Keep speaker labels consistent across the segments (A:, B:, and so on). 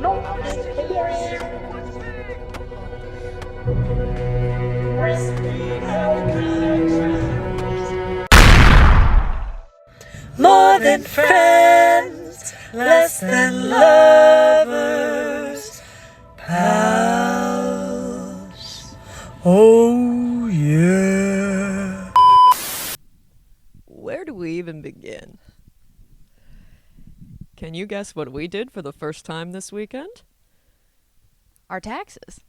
A: More than friends, less than lovers, pals. Oh yeah.
B: Where do we even begin? Can you guess what we did for the first time this weekend?
C: Our taxes.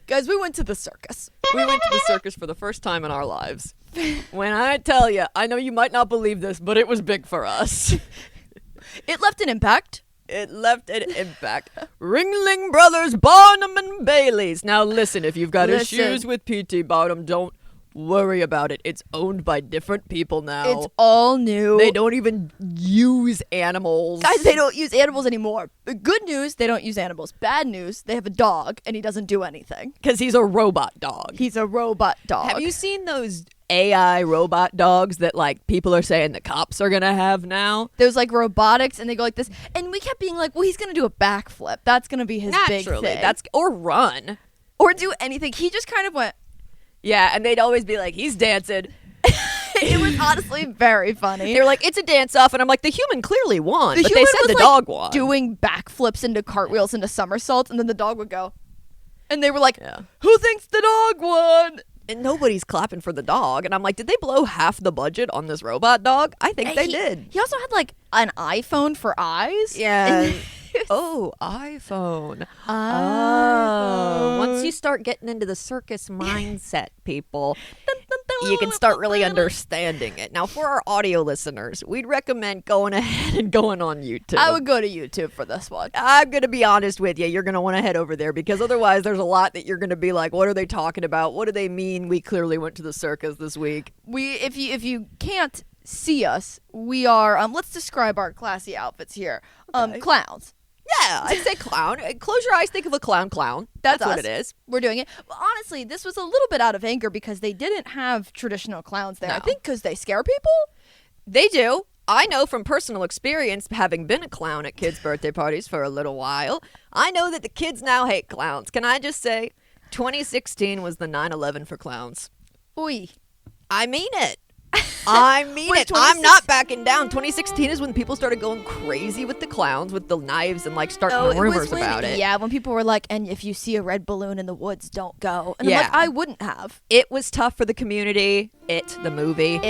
C: Guys, we went to the circus.
B: We went to the circus for the first time in our lives. When I tell you, I know you might not believe this, but it was big for us.
C: It left an impact.
B: It left an impact. Ringling Brothers, Barnum and Bailey's. Now listen, if you've got issues with P.T. Barnum, don't worry about it. It's owned by different people now.
C: It's all new.
B: They don't even use animals.
C: Guys, they don't use animals anymore. Good news, they don't use animals. Bad news, they have a dog, and he doesn't do anything.
B: Because he's a robot dog.
C: He's a robot dog.
B: Have you seen those AI robot dogs that, like, people are saying the cops are going to have now?
C: There's, like, robotics, and they go like this. And we kept being like, well, he's going to do a backflip. That's going to be his big thing.
B: Or run.
C: Or do anything. He just kind of went...
B: Yeah, and they'd always be like, he's dancing.
C: It was honestly very funny.
B: They were like, it's a dance-off, and I'm like, the human clearly won, but they said the
C: like,
B: dog won.
C: Doing backflips into cartwheels into somersaults, and then the dog would go. And they were like, who thinks the dog won?
B: And nobody's clapping for the dog. And I'm like, did they blow half the budget on this robot dog? I think they did.
C: He also had, like, an iPhone for eyes.
B: Yeah. Oh, iPhone. Oh. Once you start getting into the circus mindset, people, you can start really understanding it. Now, for our audio listeners, we'd recommend going ahead and going on YouTube.
C: I would go to YouTube for this one.
B: I'm going to be honest with you. You're going to want to head over there because otherwise there's a lot that you're going to be like, what are they talking about? What do they mean? We clearly went to the circus this week.
C: If you can't see us, we are, let's describe our classy outfits here.
B: Okay.
C: Clowns.
B: Yeah, I'd say clown. Close your eyes, think of a clown. That's what it is.
C: We're doing it. Well, honestly, this was a little bit out of anger because they didn't have traditional clowns there. No. I think because they scare people.
B: They do. I know from personal experience, having been a clown at kids' birthday parties for a little while, I know that the kids now hate clowns. Can I just say, 2016 was the 9/11 for clowns.
C: Oy.
B: I mean it. I mean it. I'm not backing down. 2016 is when people started going crazy with the clowns, with the knives, and like starting rumors about it.
C: Yeah, when people were like, and if you see a red balloon in the woods, don't go. And I'm like, I wouldn't have.
B: It was tough for the community. The movie,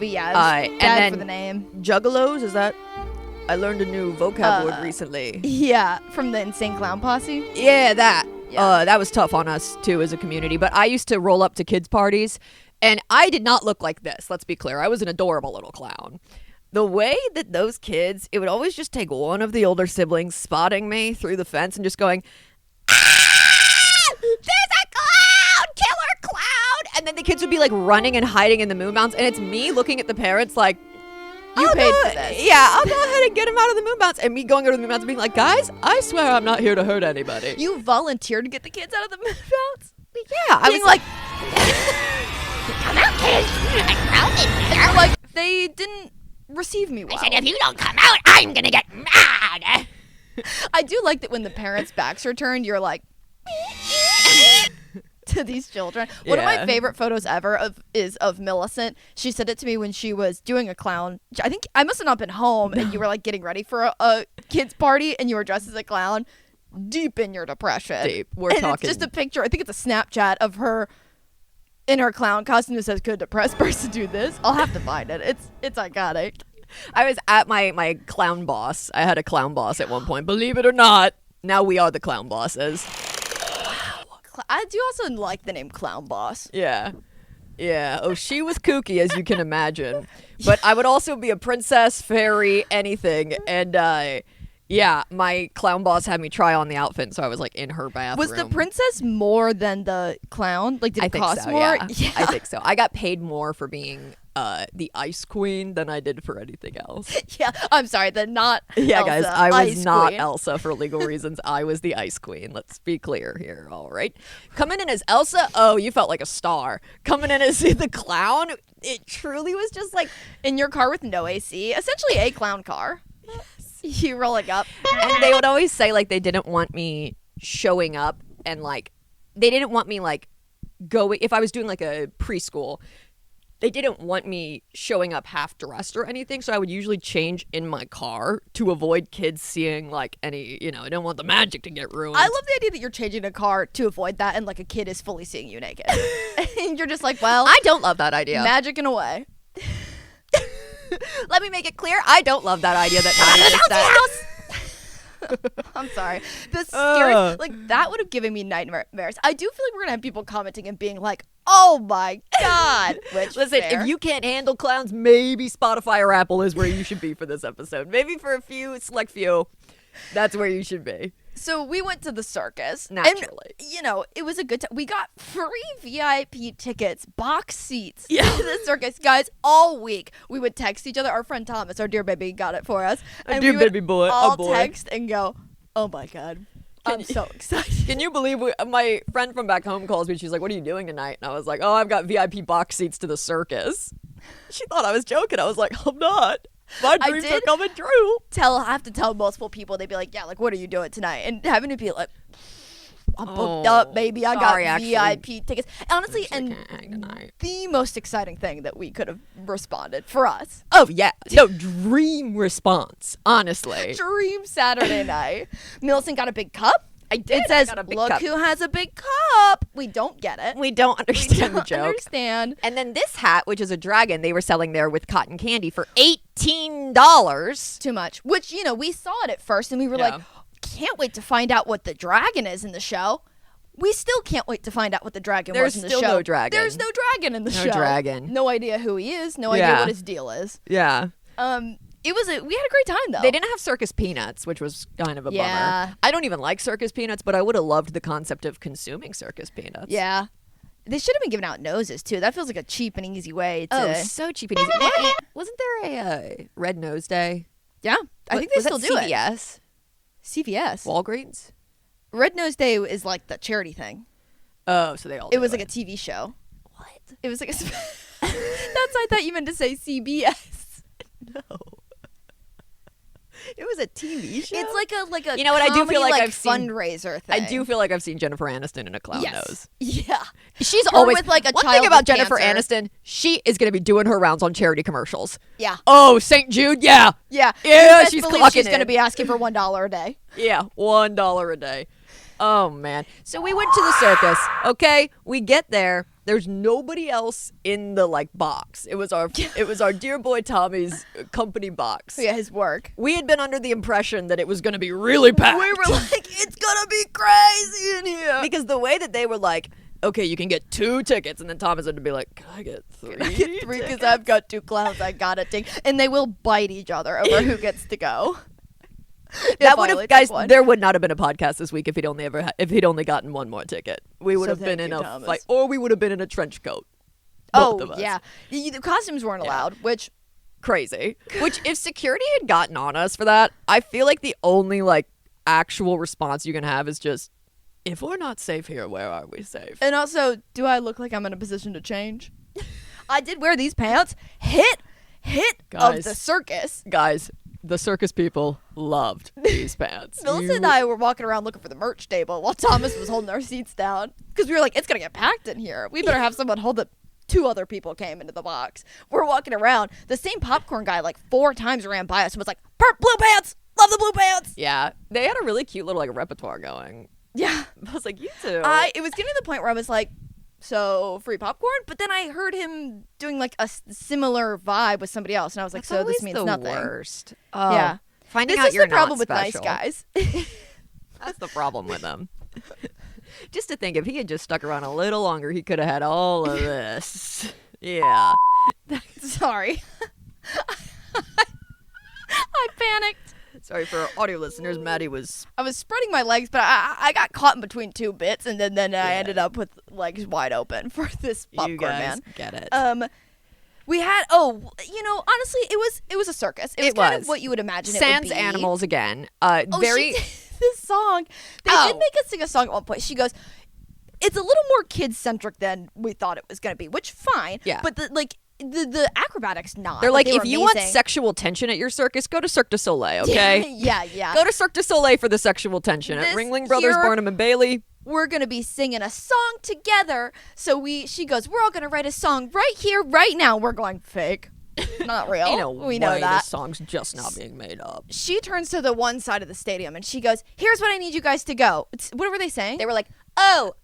C: yeah.
B: And then
C: for the name.
B: Juggalos, is that? I learned a new vocab word recently.
C: Yeah, from the Insane Clown Posse.
B: Yeah, that. Yeah. That was tough on us, too, as a community. But I used to roll up to kids' parties. And I did not look like this, let's be clear. I was an adorable little clown. The way that those kids, it would always just take one of the older siblings spotting me through the fence and just going, there's a clown! Killer clown! And then the kids would be like running and hiding in the moon bounce. And it's me looking at the parents like,
C: you paid for this.
B: Yeah, I'll go ahead and get him out of the moon bounce. And me going over to the moon bounce and being like, guys, I swear I'm not here to hurt anybody.
C: You volunteered to get the kids out of the moon bounce?
B: Yeah, I was like...
D: Come out, kids.
C: And like, they didn't receive me well.
D: I said, if you don't come out, I'm going to get mad.
C: I do like that when the parents' backs are turned, you're like, to these children. One of my favorite photos ever is of Millicent. She sent it to me when she was doing a clown. I think I must have not been home, and you were like getting ready for a kid's party, and you were dressed as a clown. Deep in your depression.
B: Deep. We're
C: and
B: talking.
C: It's just a picture. I think it's a Snapchat of her in her clown costume that says, could a depressed person do this? I'll have to find it. It's iconic.
B: I was at my clown boss. I had a clown boss at one point. Believe it or not, now we are the clown bosses.
C: Wow. I do also like the name Clown Boss.
B: Yeah. Yeah. Oh, she was kooky, as you can imagine. But I would also be a princess, fairy, anything. And, yeah, my clown boss had me try on the outfit, so I was like in her bathroom.
C: Was the princess more than the clown? Like, did it cost more?
B: Yeah. I think so. I got paid more for being the ice queen than I did for anything else.
C: Yeah, I'm sorry, Elsa,
B: guys, I was not
C: queen.
B: Elsa for legal reasons. I was the ice queen. Let's be clear here. All right, coming in as Elsa, oh, you felt like a star. Coming in as the clown, it truly was just like,
C: In your car with no AC, essentially a clown car. You rolling up.
B: and they would always say like they didn't want me showing up and like they didn't want me like going if I was doing like a preschool. They didn't want me showing up half dressed or anything, so I would usually change in my car to avoid kids seeing like any, I didn't want the magic to get ruined.
C: I love the idea that you're changing a car to avoid that, and like a kid is fully seeing you naked. And you're just like, well,
B: I don't love that idea.
C: magic in a way.
B: Let me make it clear, I don't love that idea that Maddie just said.
C: I'm sorry. The scary, like that would have given me nightmares. I do feel like we're gonna have people commenting and being like, "Oh my god!" Which
B: Listen,
C: fair.
B: if you can't handle clowns, maybe Spotify or Apple is where you should be for this episode. Maybe for a select few, that's where you should be.
C: So we went to the circus.
B: Naturally.
C: And, it was a good time. We got free VIP tickets, box seats
B: Yeah.
C: to the circus. Guys, all week we would text each other. Our friend Thomas, our dear baby, got it for us. And
B: dear
C: we would
B: baby boy, a
C: all
B: boy.
C: text and go, oh my God. I'm so excited.
B: Can you believe my friend from back home calls me? She's like, "What are you doing tonight?" And I was like, "Oh, I've got VIP box seats to the circus." She thought I was joking. I was like, "I'm not. My
C: I
B: dreams are
C: did
B: coming true."
C: I have to tell multiple people. They'd be like, yeah, like, what are you doing tonight? And having to be like, I'm booked up, baby. I
B: sorry,
C: got
B: actually.
C: VIP tickets. Honestly,
B: Actually,
C: and
B: can't hang tonight.
C: the most exciting thing that we could have responded for us.
B: Oh yeah, no dream response. Honestly,
C: Dream Saturday night. Millicent got a big cup.
B: I did.
C: It says,
B: I got a big
C: look
B: cup.
C: who has a big cup. We don't get it.
B: We don't understand the
C: don't
B: joke.
C: understand.
B: And then this hat, which is a dragon, they were selling there with cotton candy for $18.
C: Too much. Which, we saw it at first and we were
B: Yeah.
C: like, can't wait to find out what the dragon is in the show. We still can't wait to find out what the dragon
B: There's
C: was in the
B: still
C: show.
B: no dragon.
C: There's no dragon in the
B: No
C: show.
B: dragon.
C: No idea who he is. No idea
B: Yeah.
C: what his deal is.
B: Yeah.
C: We had a great time though.
B: They didn't have circus peanuts, which was kind of a
C: Yeah.
B: bummer. I don't even like circus peanuts, but I would have loved the concept of consuming circus peanuts.
C: Yeah. They should have been giving out noses too. That feels like a cheap and easy way to.
B: Oh, so cheap and easy. Wasn't there a Red Nose Day?
C: Yeah, I think they
B: Was
C: still
B: that
C: do it.
B: CVS?
C: CVS.
B: Walgreens?
C: Red Nose Day is like the charity thing.
B: Oh, so they all
C: It
B: do
C: was like a TV show.
B: What?
C: It was like a. I thought you meant to say CBS.
B: No. It was a TV show?
C: It's like a.
B: You know what, I do feel
C: comedy,
B: like I've seen-
C: fundraiser
B: I
C: thing.
B: do feel like I've seen Jennifer Aniston in a clown
C: Yes.
B: nose.
C: Yeah.
B: She's
C: Her
B: always
C: with, like, a
B: one
C: child
B: thing about
C: with
B: Jennifer
C: cancer.
B: Aniston. She is going to be doing her rounds on charity commercials.
C: Yeah.
B: Oh, St. Jude, yeah,
C: Yeah.
B: Yeah,
C: You best
B: she's
C: believe
B: clocking
C: she's going to
B: in.
C: be asking for $1 a day.
B: yeah, $1 a day. Oh man. So we went to the circus. Okay, we get there. There's nobody else in the box. It was our dear boy Tommy's company box.
C: So yeah, his work.
B: We had been under the impression that it was going to be really packed.
C: We were like, it's gonna be crazy in here.
B: because the way that they were like, okay, you can get 2 tickets, and then Thomas had to be like, can I get 3?
C: I get 3 because I've got 2 clowns. I gotta take, and they will bite each other over who gets to go.
B: That
C: If
B: would
C: I
B: have,
C: only
B: guys.
C: took one.
B: There would not have been a podcast this week if he'd only if he'd only gotten one more ticket. We would
C: So
B: have been
C: thank
B: in
C: you,
B: a
C: Thomas.
B: fight, or we would have been in a trench coat. Both of us.
C: Yeah, the costumes weren't
B: Yeah.
C: allowed, which
B: Crazy. Which, if security had gotten on us for that, I feel like the only actual response you can have is just, if we're not safe here, where are we safe?
C: and also, do I look like I'm in a position to change? I did wear these pants. Hit
B: Guys.
C: of the circus.
B: Guys, the circus people loved these pants.
C: Melissa and I were walking around looking for the merch table while Thomas was holding our seats down because we were like, it's gonna get packed in here. We better have someone hold it. 2 other people came into the box. We're walking around. The same popcorn guy 4 times ran by us and was like, blue pants. Love the blue pants.
B: Yeah, they had a really cute little repertoire going.
C: Yeah.
B: I was like, you too.
C: It was getting to the point where I was like, so free popcorn? But then I heard him doing a similar vibe with somebody else. And I was like,
B: That's
C: so this
B: always
C: means
B: the
C: nothing.
B: worst.
C: Yeah.
B: Finding
C: This
B: out
C: is
B: you're
C: the problem
B: not
C: with nice
B: special.
C: guys.
B: That's the problem with him. Just to think, if he had just stuck around a little longer, he could have had all of this. Yeah.
C: Sorry. I panicked.
B: Sorry for our audio listeners. Maddie was.
C: I was spreading my legs, but I got caught in between 2 bits, and then I ended up with legs wide open for this popcorn
B: You guys
C: man.
B: get it.
C: We had honestly, it was a circus. It was kind of what you would imagine.
B: Sans
C: it would be.
B: animals again.
C: Oh,
B: Very.
C: she did this song. They did make us sing a song at one point. She goes, "It's a little more kid centric than we thought it was going to be," which fine.
B: Yeah.
C: But the acrobatics not.
B: They're like,
C: they
B: if
C: were
B: you want
C: amazing.
B: sexual tension at your circus, go to Cirque du Soleil, okay?
C: yeah.
B: Go to Cirque du Soleil for the sexual tension. At
C: This
B: Ringling Brothers,
C: here-
B: Barnum and Bailey.
C: We're gonna be singing a song together. So she goes, we're all gonna write a song right here, right now. We're going fake, not real.
B: Ain't no
C: we know
B: way
C: that.
B: this song's just not being made up.
C: She turns to the one side of the stadium and she goes, here's what I need you guys to go. What were they saying? They were like, oh,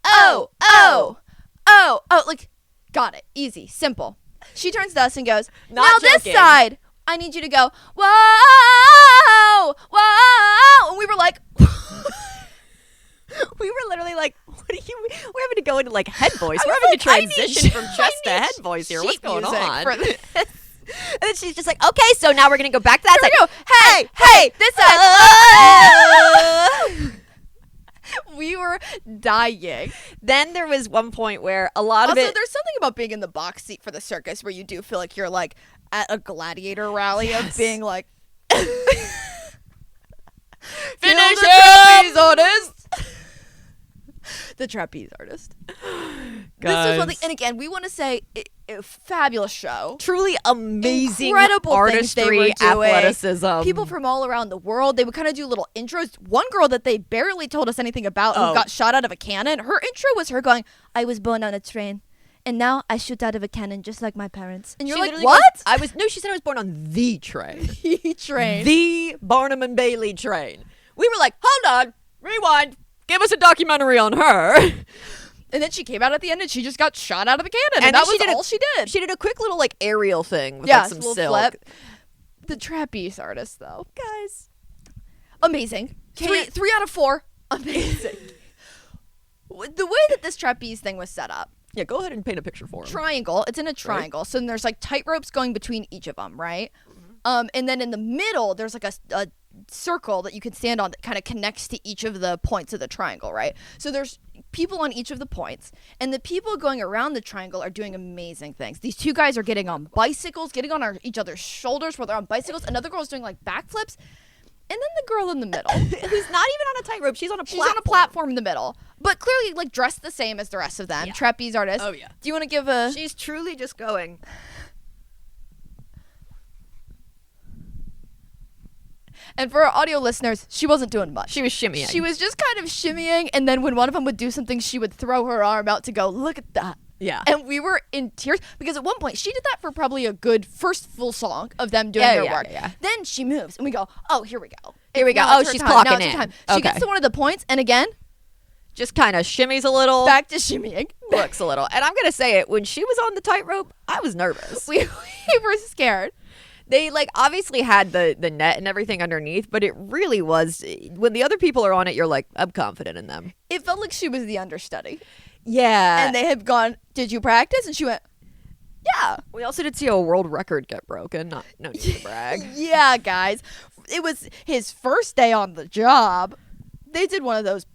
C: like, got it, easy, simple. She turns to us and goes,
B: Not
C: now this
B: joking.
C: side, I need you to go, whoa, whoa. And we were like,
B: We were literally like, what are you? We're having to go into like head voice.
C: I
B: We're
C: was
B: having
C: like,
B: to
C: I need
B: transition
C: sh-
B: from
C: I
B: chest to
C: need
B: head voice here. What's
C: sheet
B: going
C: music
B: on?
C: for this.
B: And then she's just like, okay, so now we're going to go back to that
C: Here
B: side.
C: we go. Hey, this side. We were dying.
B: Then there was one point where a lot of
C: Also,
B: it.
C: there's something about being in the box seat for the circus where you do feel like you're like at a gladiator rally of being like,
B: Finish
C: the
B: him!
C: trapeze artist. The trapeze artist. This was one thing,
B: Guys.
C: and again, we want to say a fabulous show.
B: Truly amazing
C: Incredible things they
B: artistry,
C: were doing.
B: athleticism.
C: People from all around the world. They would kind of do little intros. One girl that they barely told us anything about who
B: Oh.
C: got shot out of a cannon. Her intro was her going, "I was born on a train, and now I shoot out of a cannon just like my parents." And you're
B: She
C: like,
B: literally
C: "What?"
B: goes, she said I was born on the train.
C: Train.
B: The Barnum and Bailey train. We were like, hold on, rewind, give us a documentary on her.
C: And then she came out at the end and she just got shot out of the cannon. And,
B: And
C: that
B: then she
C: was
B: did
C: all she did.
B: She did a quick little like aerial thing with
C: Yeah,
B: like, some
C: little
B: silk.
C: flip. The trapeze artist, though.
B: Guys,
C: Amazing.
B: Can't-
C: 3 out of 4. Amazing. The way that this trapeze thing was set up,
B: yeah, go ahead and paint a picture for him.
C: triangle. It's in a triangle. So then there's like tight ropes going between each of them, right? And then in the middle, there's like a circle that you can stand on that kind of connects to each of the points of the triangle, right? So there's people on each of the points, and the people going around the triangle are doing amazing things. These two guys are getting on bicycles, getting on each other's shoulders while they're on bicycles. Another girl's doing like backflips. And then the girl in the middle,
B: Who's not even on a tightrope. She's on a
C: she's on a platform in the middle, but clearly like dressed the same as the rest of them.
B: Yeah.
C: Trapeze artist.
B: Oh, yeah.
C: Do you want to give a?
B: She's truly just going.
C: And for our audio listeners, she wasn't doing much.
B: She was shimmying.
C: She was just kind of shimmying, and then when one of them would do something, she would throw her arm out to go, look at that.
B: Yeah.
C: And we were in tears because at one point she did that for probably a good first full song of them doing
B: Yeah,
C: their
B: yeah,
C: work.
B: yeah.
C: Then she moves, and we go, oh, here we go.
B: Here we go.
C: Now
B: Oh,
C: it's her
B: she's
C: time. Now
B: clocking
C: it's her
B: in.
C: time. She
B: Okay.
C: gets to one of the points, and again,
B: just kind of shimmies a little,
C: back to shimmying.
B: looks a little. And I'm going to say it, when she was on the tightrope, I was nervous.
C: We were scared.
B: They like obviously had the net and everything underneath, but it really was, when the other people are on it, you're like, I'm confident in them.
C: It felt like she was the understudy.
B: Yeah.
C: And they had gone, did you practice? And she went, yeah.
B: We also did see a world record get broken. No need to brag.
C: Yeah, guys. It was his first day on the job. They did one of those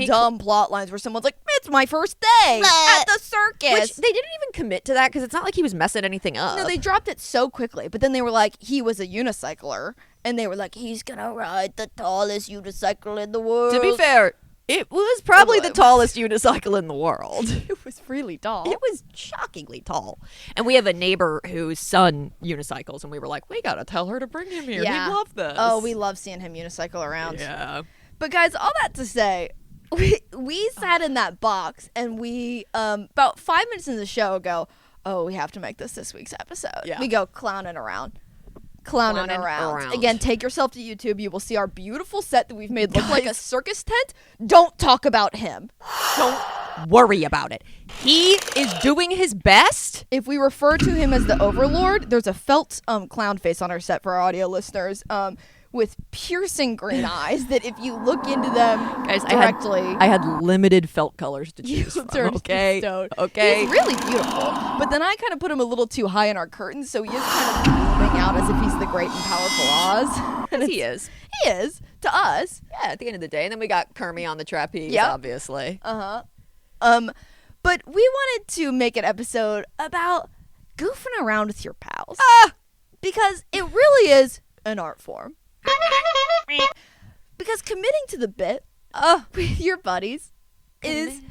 C: dumb plot lines where someone's like, it's my first day at the circus.
B: Which they didn't even commit to that because it's not like he was messing anything up.
C: No, they dropped it so quickly. But then they were like, he was a unicycler. And they were like, he's going to ride the tallest unicycle in the world.
B: To be fair, it was probably the tallest unicycle in the world.
C: It was really tall.
B: It was shockingly tall. And we have a neighbor whose son unicycles, and we were like, we got to tell her to bring him here.
C: Yeah.
B: He'd love this.
C: Oh, we love seeing him unicycle around.
B: Yeah.
C: But guys, all that to say, we sat in that box and we about 5 minutes into the show go, oh, we have to make this week's episode.
B: Yeah.
C: We go clowning around. Clowning around. Again, take yourself to YouTube. You will see our beautiful set that we've made look like a circus tent. Don't talk about him.
B: Don't worry about it. He is doing his best.
C: If we refer to him as the Overlord, there's a felt clown face on our set for our audio listeners. With piercing green eyes that if you look into them
B: Guys,
C: directly,
B: I had limited felt colors to
C: you
B: choose from.
C: turned
B: Okay.
C: stone.
B: Okay.
C: He's really beautiful. But then I kind of put him a little too high in our curtains, so he is kind of moving out as if he's the great and powerful Oz. And
B: He is.
C: He is to us.
B: Yeah, at the end of the day. And then we got Kermie on the trapeze,
C: Yep.
B: obviously.
C: But we wanted to make an episode about goofing around with your pals. Because it really is an art form. Because committing to the bit with your buddies is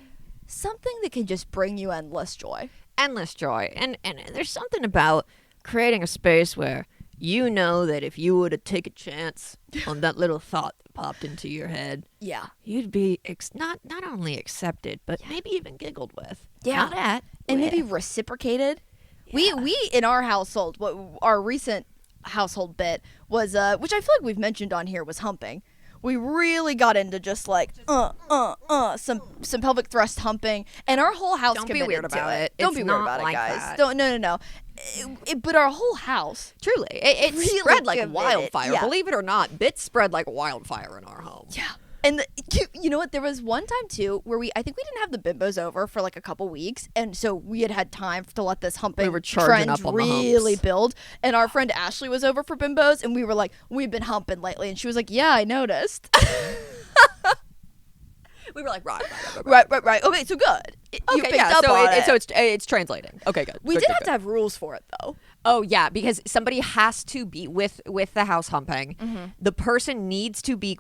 C: something that can just bring you endless joy.
B: endless joy. And there's something about creating a space where you know that if you were to take a chance on that little thought that popped into your head,
C: Yeah.
B: you'd be not only accepted, but maybe even giggled with.
C: Yeah.
B: Not at.
C: And
B: with.
C: maybe reciprocated. We in our household, what our recent household bit was, which I feel like we've mentioned on here, was humping. We really got into just like some pelvic thrust humping, and our whole house
B: Don't be
C: committed
B: weird
C: to
B: about it.
C: Don't
B: It's
C: be weird
B: not
C: about
B: like
C: it, guys.
B: that.
C: Don't no. But our whole house.
B: Truly, it
C: Really
B: spread like
C: committed.
B: wildfire.
C: Yeah.
B: Believe it or not, bits spread like wildfire in our home.
C: Yeah. And you know what? There was one time too where I think we didn't have the bimbos over for like a couple weeks, and so we had time to let this humping
B: We were charging
C: trend
B: up on the
C: really
B: humps.
C: build. And our friend Ashley was over for bimbos, and we were like, "We've been humping lately," and she was like, "Yeah, I noticed."
B: We were like, right.
C: Right. Okay, so good. You
B: Okay,
C: picked
B: yeah.
C: up
B: So
C: on it.
B: so it's translating. Okay, good.
C: We
B: Good,
C: did
B: good,
C: have
B: good.
C: to have rules for it though.
B: Oh yeah, because somebody has to be with the house humping.
C: Mm-hmm.
B: The person needs to be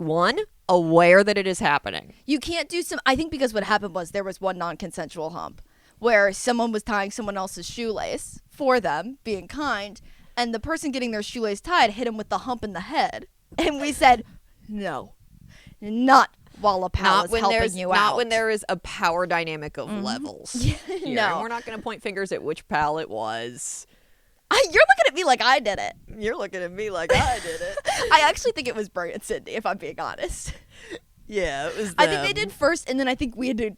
B: aware that it is happening.
C: You can't do I think because what happened was there was one non-consensual hump where someone was tying someone else's shoelace for them, being kind, and the person getting their shoelace tied hit him with the hump in the head. And we said, no, not while a pal is helping you out.
B: Not when there is a power dynamic of levels. Here.
C: No.
B: And we're not going to point fingers at which pal it was.
C: You're looking at me like I did it.
B: You're looking at me like I did it.
C: I actually think it was Bray and Cindy, if I'm being honest.
B: Yeah, it was.
C: I think they did first, and then I think we had to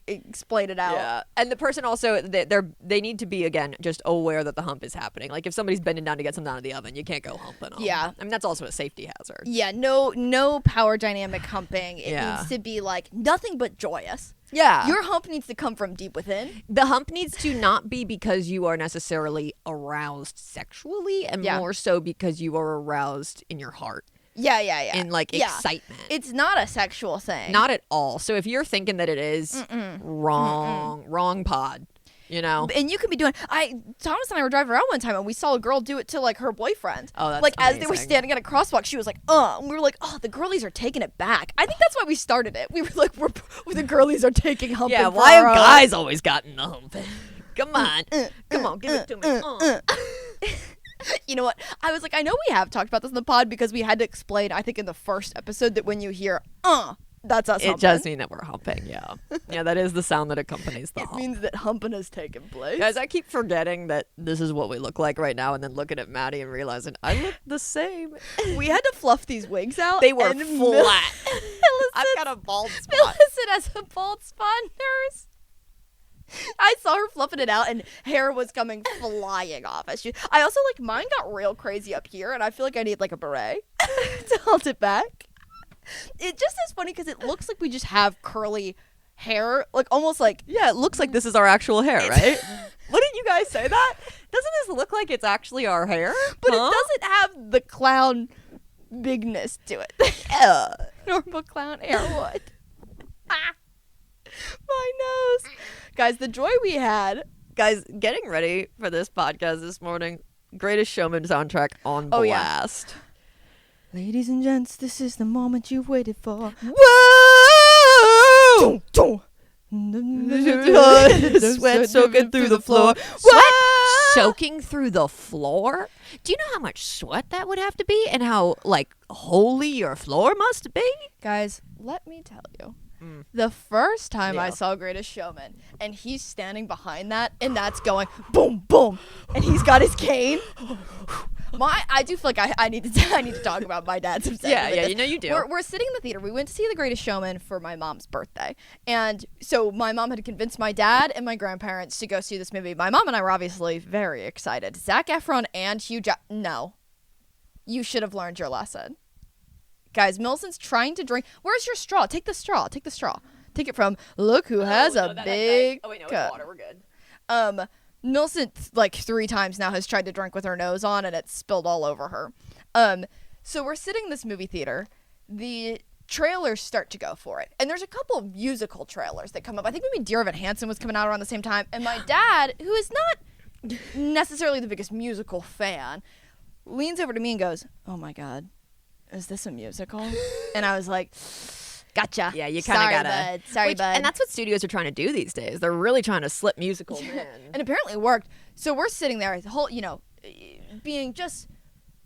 C: explain it out.
B: Yeah, and the person also they need to be, again, just aware that the hump is happening. Like if somebody's bending down to get something out of the oven, you can't go humping them.
C: Yeah.
B: I mean that's also a safety hazard.
C: Yeah, no power dynamic humping. It
B: Yeah.
C: needs to be like nothing but joyous.
B: Yeah,
C: Your hump needs to come from deep within.
B: the hump needs to not be because you are necessarily aroused sexually, and
C: Yeah.
B: more so because you are aroused in your heart,
C: Yeah.
B: in like
C: Yeah.
B: excitement.
C: It's not a sexual thing.
B: Not at all. So if you're thinking that it is, wrong pod. You know.
C: And you can be doing. Thomas and I were driving around one time, and we saw a girl do it to like her boyfriend.
B: Oh, that's
C: like as they were
B: amazing.
C: standing at a crosswalk, she was like, and we were like, oh, the girlies are taking it back. I think that's why we started it. We were like, the girlies are taking humping.
B: Yeah,
C: for
B: why have
C: our own.
B: guys always gotten the hump? Come on. Come on, give it to me.
C: You know what? I was like, I know we have talked about this in the pod because we had to explain, I think in the first episode, that when you hear, that's us
B: It
C: humping.
B: does mean that we're humping, yeah. Yeah, that is the sound that accompanies the
C: It
B: hump.
C: means that humping has taken place.
B: Guys, I keep forgetting that this is what we look like right now and then looking at Maddie and realizing I look the same.
C: We had to fluff these wigs out.
B: They were
C: and
B: flat. I've
C: Millicent-
B: got a bald spot.
C: Millicent has a bald spot nurse. I saw her fluffing it out, and hair was coming flying off. I also like mine got real crazy up here, and I feel like I need like a beret to hold it back. It just is funny because it looks like we just have curly hair, like almost like
B: Yeah, it looks like this is our actual hair, right? Wouldn't you guys say that? Doesn't this look like it's actually our hair?
C: but
B: Huh?
C: it doesn't have the clown bigness to it. Normal clown hair would. My nose. Guys, the joy we had.
B: Guys, getting ready for this podcast this morning, Greatest Showman soundtrack on
C: Oh, yeah.
B: blast.
C: Ladies and gents, this is the moment you've waited for.
B: Whoa!
C: Sweat soaking through the floor.
B: Sweat soaking through the floor? Do you know how much sweat that would have to be and how, like, holy your floor must be?
C: Guys, let me tell you. The first time I
B: Yeah.
C: saw Greatest Showman, and he's standing behind that, and that's going boom, boom, and he's got his cane. I do feel like I need to talk about my dad's obsession.
B: Yeah,
C: with
B: yeah,
C: this.
B: you know you do.
C: We're sitting in the theater. We went to see The Greatest Showman for my mom's birthday, and so my mom had convinced my dad and my grandparents to go see this movie. My mom and I were obviously very excited. Zac Efron and Hugh No, you should have learned your lesson. Guys, Millicent's trying to drink. Where's your straw? Take the straw. Take the straw. Take it from, look who has a big cup.
B: We're good.
C: Millicent, like 3 times now, has tried to drink with her nose on, and it's spilled all over her. So we're sitting in this movie theater. The trailers start to go for it. And there's a couple of musical trailers that come up. I think maybe Dear Evan Hansen was coming out around the same time. And my dad, who is not necessarily the biggest musical fan, leans over to me and goes, "Oh my God, is this a musical?" And I was like, Gotcha.
B: Yeah, you kind of
C: Sorry,
B: gotta.
C: bud. Sorry, bud.
B: And that's what studios are trying to do these days. They're really trying to slip musicals in.
C: And apparently it worked. So we're sitting there, the whole, being just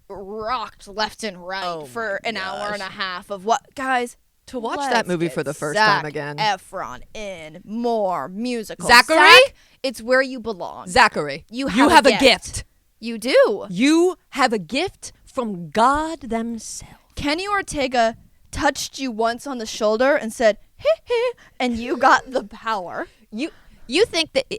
C: rocked left and right for an hour and a half of what, guys.
B: To watch
C: let's
B: that movie
C: get
B: for the first
C: Zac
B: time again.
C: Efron in more musicals.
B: Zachary?
C: Zac, it's where you belong.
B: Zachary,
C: You have a gift. You do.
B: You have a gift from God themselves.
C: Kenny Ortega touched you once on the shoulder and said, hee hee, and you got the power.
B: You think that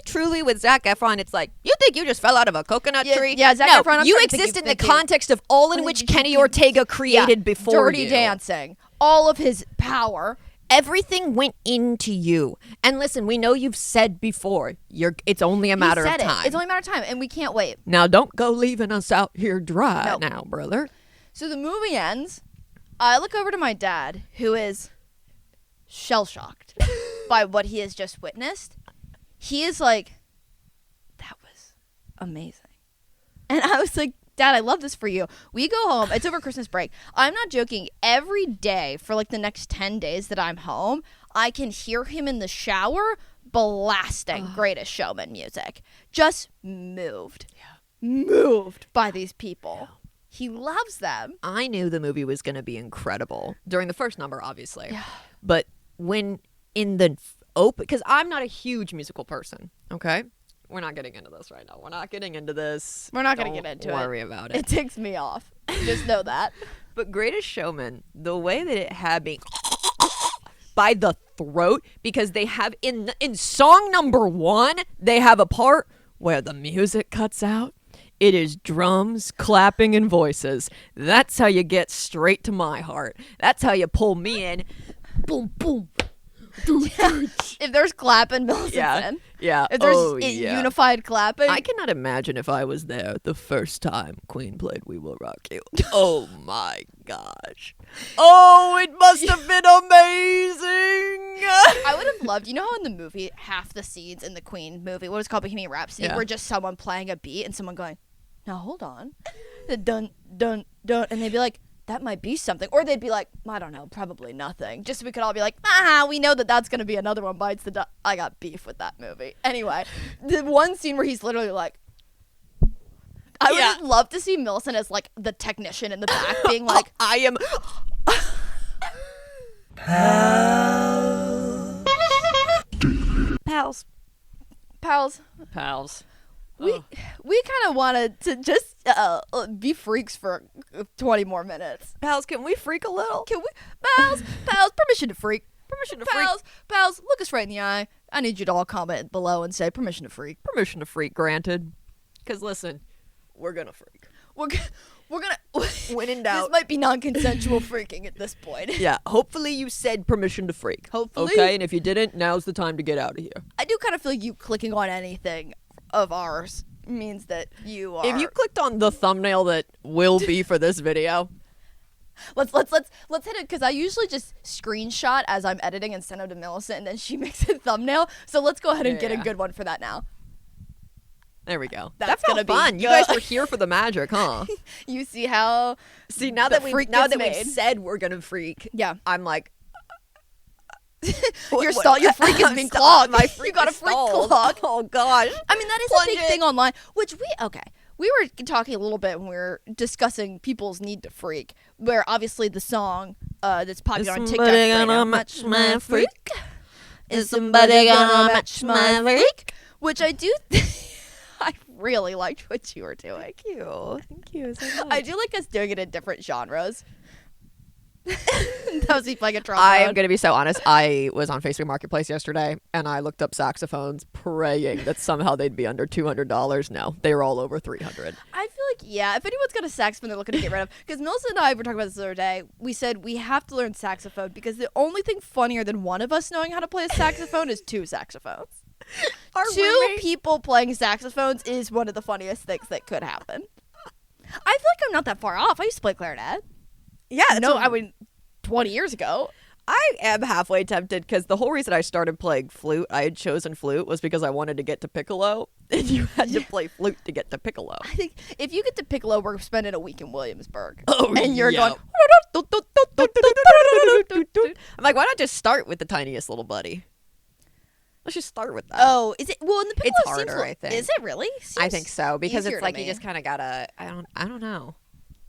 B: truly with Zac Efron, it's like, you think you just fell out of a coconut tree?
C: Yeah, Zac
B: no,
C: Efron, I'm
B: you
C: starting to
B: exist
C: think
B: in the
C: you-
B: context of all in which Kenny Ortega created before
C: Dirty
B: you.
C: Dancing. All of his power.
B: Everything went into you. And listen, we know you've said before, it's only a matter of time.
C: It's only a matter of time, and we can't wait.
B: Now, don't go leaving us out here dry now, brother.
C: So the movie ends. I look over to my dad, who is shell-shocked by what he has just witnessed. He is like, that was amazing. And I was like, Dad, I love this for you. We go home. It's over Christmas break. I'm not joking. Every day for like the next 10 days that I'm home, I can hear him in the shower blasting Greatest Showman music. Just moved. Moved by these people. He loves them.
B: I knew the movie was going to be incredible during the first number, obviously.
C: Yeah.
B: But when in the open, because I'm not a huge musical person, okay? We're not getting into this right now. We're not getting into this.
C: We're not going to get into it.
B: Don't worry about it.
C: It ticks me off. Just know that.
B: But Greatest Showman, the way that it had me by the throat, because they have in song number 1, they have a part where the music cuts out. It is drums, clapping, and voices. That's how you get straight to my heart. That's how you pull me in. Boom, boom.
C: If there's clapping, Millicent's in.
B: Yeah.
C: If there's unified clapping.
B: I cannot imagine if I was there the first time Queen played We Will Rock You. Oh my gosh. Oh, it must have been amazing.
C: I would have loved, how in the movie, half the scenes in the Queen movie, what is called Bohemian Rhapsody, were just someone playing a beat and someone going, now hold on. Dun, dun, dun. And they'd be like, that might be something. Or they'd be like, I don't know, probably nothing. Just so we could all be like, we know that that's going to be another one bites the dust. I got beef with that movie. Anyway, the one scene where he's literally like, I would love to see Millicent as like the technician in the back being like,
B: I am. Pals.
C: We kind of wanted to just be freaks for 20 more minutes.
B: Pals, can we freak a little?
C: Can we? Pals, permission to freak. Permission to freak. Pals, look us right in the eye. I need you to all comment below and say permission to freak.
B: Permission to freak granted. Because listen, we're gonna freak.
C: We're gonna.
B: When in doubt.
C: This might be non-consensual freaking at this point.
B: Yeah, hopefully you said permission to freak.
C: Hopefully.
B: Okay, and if you didn't, now's the time to get out of here.
C: I do kind of feel like you clicking on anything of ours means that you are.
B: If you clicked on the thumbnail that will be for this video,
C: let's hit it, because I usually just screenshot as I'm editing and send them to Millicent, and then she makes a thumbnail. So let's go ahead and get a good one for that now.
B: there we go.
C: That's
B: That felt
C: gonna be
B: fun. You
C: good.
B: guys were here for the magic, huh?
C: You see how?
B: See, now
C: the
B: that we've
C: freak
B: now
C: gets
B: that we've
C: made.
B: said we're gonna freak,
C: Yeah.
B: I'm like,
C: Your freak is being clogged.
B: My freak
C: You got a
B: is
C: freak
B: stalled.
C: clog.
B: Oh gosh.
C: I mean, that is
B: Plunge
C: a big
B: it.
C: thing online, which we were talking a little bit when we were discussing people's need to freak, where obviously the song that's popular on TikTok right now, Match My Freak. Is somebody gonna match my freak? Which I do I really liked what you were doing.
B: Thank you so much.
C: I do like us doing it in different genres. That was me playing a trombone.
B: I am going to be so honest. I was on Facebook Marketplace yesterday, and I looked up saxophones, praying that somehow they'd be under $200. No, they were all over $300.
C: I feel like, if anyone's got a saxophone they're looking to get rid of, because Millicent and I were talking about this the other day, we said we have to learn saxophone, because the only thing funnier than one of us knowing how to play a saxophone is 2 saxophones. Two people playing saxophones is one of the funniest things that could happen. I feel like I'm not that far off. I used to play clarinet.
B: Yeah,
C: No, I mean, 20 years ago.
B: I am halfway tempted because the whole reason I started playing flute, I had chosen flute, was because I wanted to get to piccolo, and you had to play flute to get to piccolo.
C: I think if you get to piccolo, we're spending a week in Williamsburg.
B: Oh,
C: and you're
B: yeah.
C: going.
B: I'm like, why not just start with the tiniest little buddy? Let's just start with that.
C: Oh, is it? Well, in the piccolo
B: It's
C: seems
B: harder, I think.
C: Is it really?
B: I think so because
C: easier
B: it's
C: to
B: like
C: me.
B: you just kind of gotta. I don't know.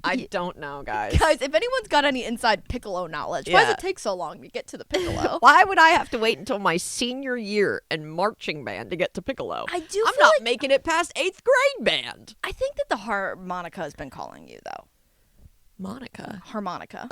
B: I don't know, guys.
C: Guys, if anyone's got any inside piccolo knowledge, why does
B: Yeah.
C: it take so long to get to the piccolo?
B: Why would I have to wait until my senior year in marching band to get to piccolo?
C: I do.
B: I'm
C: feel
B: not
C: like,
B: making it past 8th grade band.
C: I think that the harmonica has been calling you though.
B: Monica.
C: Harmonica.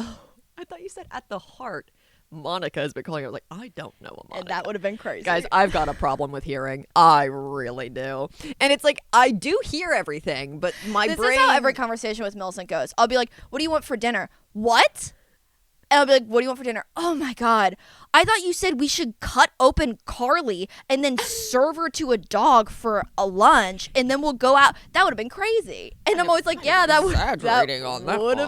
B: I thought you said at the heart. Monica has been calling. I was like, I don't know a Monica.
C: And that would have been crazy.
B: Guys, I've got a problem with hearing. I really do. And it's like, I do hear everything, but my
C: this
B: brain...
C: is how every conversation with Millicent goes. I'll be like, what do you want for dinner? What? And I'll be like, what do you want for dinner? Oh my God. I thought you said we should cut open Carly and then serve her to a dog for a lunch and then we'll go out. That would have been crazy. And I'm always like, yeah, that would have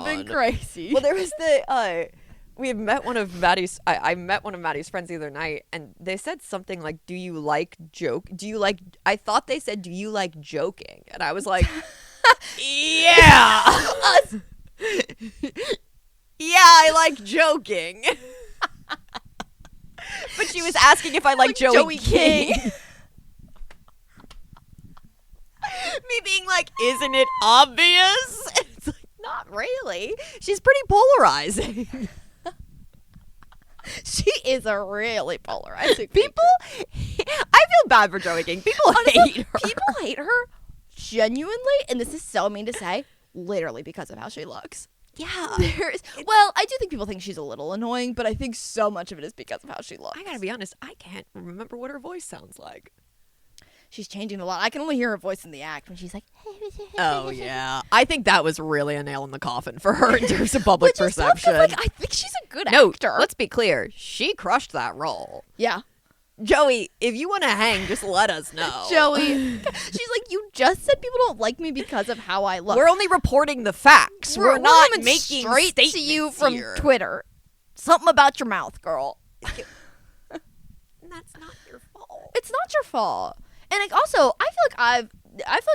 C: been crazy.
B: Well, there was the... we had met one of Maddie's... I met one of Maddie's friends the other night, and they said something like, do you like joke? Do you like... I thought they said, do you like joking? And I was like, yeah. Yeah, I like joking. But she was asking if I like Joey King. Me being like, isn't it obvious? It's like, not really. She's pretty polarizing.
C: She is a really polarizing
B: People, I feel bad for Joey King. People hate her.
C: People hate her genuinely, and this is so mean to say, literally because of how she looks.
B: Yeah.
C: Well, I do think people think she's a little annoying, but I think so much of it is because of how she looks.
B: I gotta be honest, I can't remember what her voice sounds like.
C: She's changing a lot. I can only hear her voice in the act when she's like,
B: Oh, yeah. I think that was really a nail in the coffin for her in terms of public
C: which is tough 'cause,
B: perception.
C: like, I think she's a good
B: No,
C: actor.
B: let's be clear. She crushed that role.
C: Yeah.
B: Joey, if you want to hang, just let us know.
C: Joey. She's like, you just said people don't like me because of how I look.
B: We're only reporting the facts. We're not
C: coming
B: making
C: straight
B: statements
C: to you from
B: here.
C: Twitter. Something about your mouth, girl.
B: That's not your fault.
C: It's not your fault. And like, also, I feel like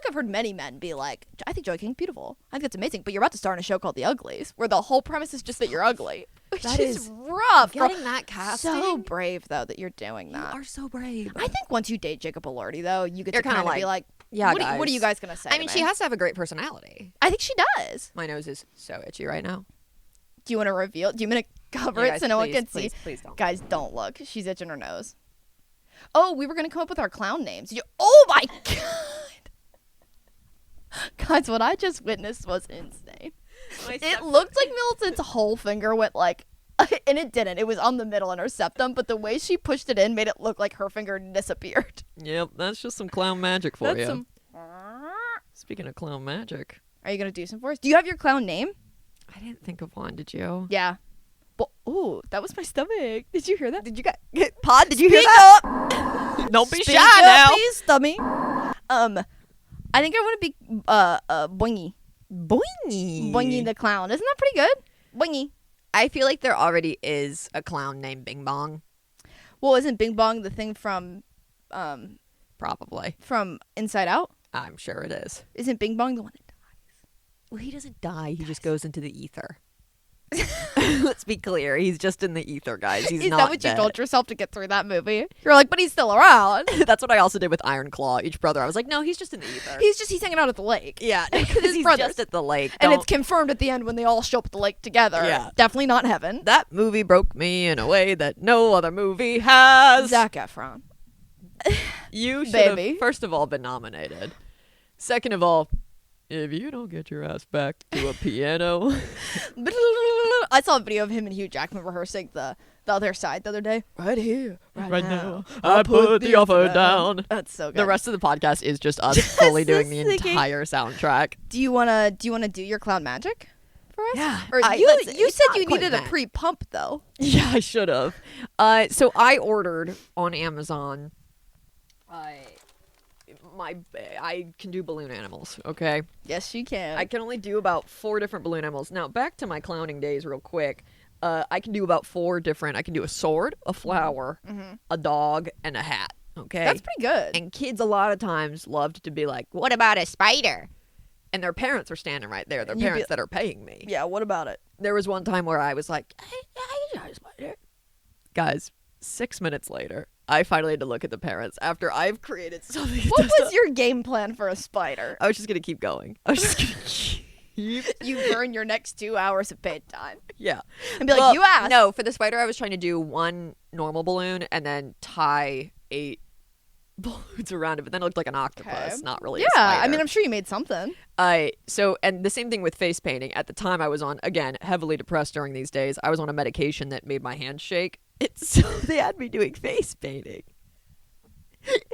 C: I've heard many men be like, I think Joey King's beautiful. I think that's amazing. But you're about to star in a show called The Uglies, where the whole premise is just that you're ugly. Which
B: That
C: is
B: is
C: rough. girl.
B: Getting that casting.
C: So brave though that you're doing
B: You
C: that.
B: are so brave.
C: I think once you date Jacob Elordi though, you get
B: You're
C: to
B: kinda
C: kind of be
B: like,
C: like,
B: yeah,
C: what are you guys gonna say?
B: I mean,
C: to
B: she
C: me?
B: has to have a great personality.
C: I think she does.
B: My nose is so itchy right now.
C: Do you want to reveal? Do you want to cover
B: Yeah,
C: it
B: guys,
C: so no one
B: please,
C: can
B: please,
C: see?
B: please don't.
C: Guys, don't look. She's itching her nose. Oh, we were gonna come up with our clown names. Oh my god! Guys, what I just witnessed was insane. It looked like Millicent's whole finger went like, and it didn't. It was on the middle in her septum, but the way she pushed it in made it look like her finger disappeared.
B: Yep, that's just some clown magic for
C: That's
B: you.
C: some.
B: Speaking of clown magic,
C: Are you gonna do some for us? Do you have your clown name?
B: I didn't think of one. Did you?
C: Yeah. Well, ooh, that was my stomach. Did you hear that?
B: Did you get Pod? Did you hear that? Don't be
C: Speak
B: shy
C: up,
B: now.
C: please, stomach. I think I want to be Boingy.
B: Boingy.
C: Boingy the clown. Isn't that pretty good? Boingy.
B: I feel like there already is a clown named Bing Bong.
C: Well, isn't Bing Bong the thing from
B: Probably.
C: Inside Out?
B: I'm sure it is.
C: Isn't Bing Bong the one that dies?
B: Well, he doesn't die. He just goes into the ether. Let's be clear. He's just in the ether, guys. He's
C: Is
B: not
C: that what
B: dead.
C: you told yourself to get through that movie? You're like, but he's still around.
B: That's what I also did with Iron Claw, each brother. I was like, no, he's just in the ether.
C: He's hanging out at the lake.
B: Yeah,
C: His
B: because he's
C: brothers.
B: just at the lake.
C: And
B: Don't-
C: it's confirmed at the end when they all show up at the lake together.
B: Yeah.
C: Definitely not heaven.
B: that movie broke me in a way that no other movie has.
C: Zac Efron.
B: You should
C: Baby.
B: have, first of all, been nominated. Second of all, if you don't get your ass back to a piano.
C: I saw a video of him and Hugh Jackman rehearsing the other side the other day. Right here,
B: Right now, I put the offer down.
C: That's so good.
B: The rest of the podcast is just us fully doing the
C: singing.
B: entire soundtrack.
C: Do you wanna do your clown magic for us?
B: Yeah.
C: Or
B: I-
C: you
B: it's
C: said
B: not
C: you
B: quite
C: needed a
B: that.
C: pre-pump though.
B: Yeah, I should have. So I ordered on Amazon. I can do balloon animals. Okay.
C: Yes, you can.
B: I can only do about 4 different balloon animals. Now, back to my clowning days real quick. I can do about 4 different. I can do a sword, a flower, a dog, and a hat. Okay,
C: That's pretty good.
B: And kids a lot of times loved to be like, "What about a spider?" And their parents are standing right there. Their
C: You'd be-
B: parents that are paying me.
C: Yeah, what about it?
B: There was one time where I was like, I got a spider. Guys, 6 minutes later, I finally had to look at the parents after I've created something.
C: What was your game plan for a spider?
B: I was just gonna keep going. I was just gonna keep.
C: You burn your next 2 hours of paid time.
B: Yeah.
C: And be like, you asked.
B: No, for the spider, I was trying to do 1 normal balloon and then tie 8 balloons around it, but then it looked like an octopus,
C: Okay.
B: not really
C: Yeah,
B: a spider.
C: I mean, I'm sure you made something.
B: And the same thing with face painting. At the time I was on, again, heavily depressed during these days. I was on a medication that made my hands shake. So they had me doing face painting.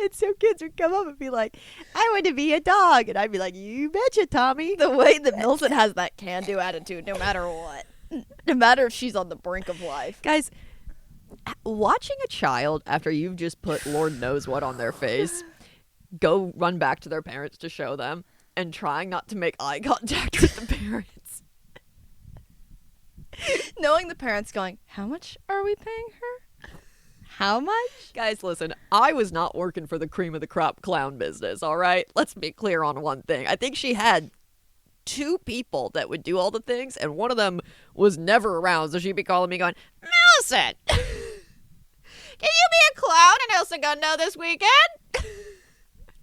B: And so kids would come up and be like, I want to be a dog. And I'd be like, you betcha, Tommy.
C: The way that Milton has that can-do attitude, no matter what. No matter if she's on the brink of life.
B: Guys, watching a child after you've just put Lord knows what on their face go run back to their parents to show them and trying not to make eye contact with the parents.
C: Knowing the parents going, how much are we paying her? How much?
B: Guys, listen, I was not working for the cream of the crop clown business, all right? Let's be clear on one thing. I think she had 2 people that would do all the things, and one of them was never around, so she'd be calling me going, Millicent, can you be a clown in El Segundo this weekend?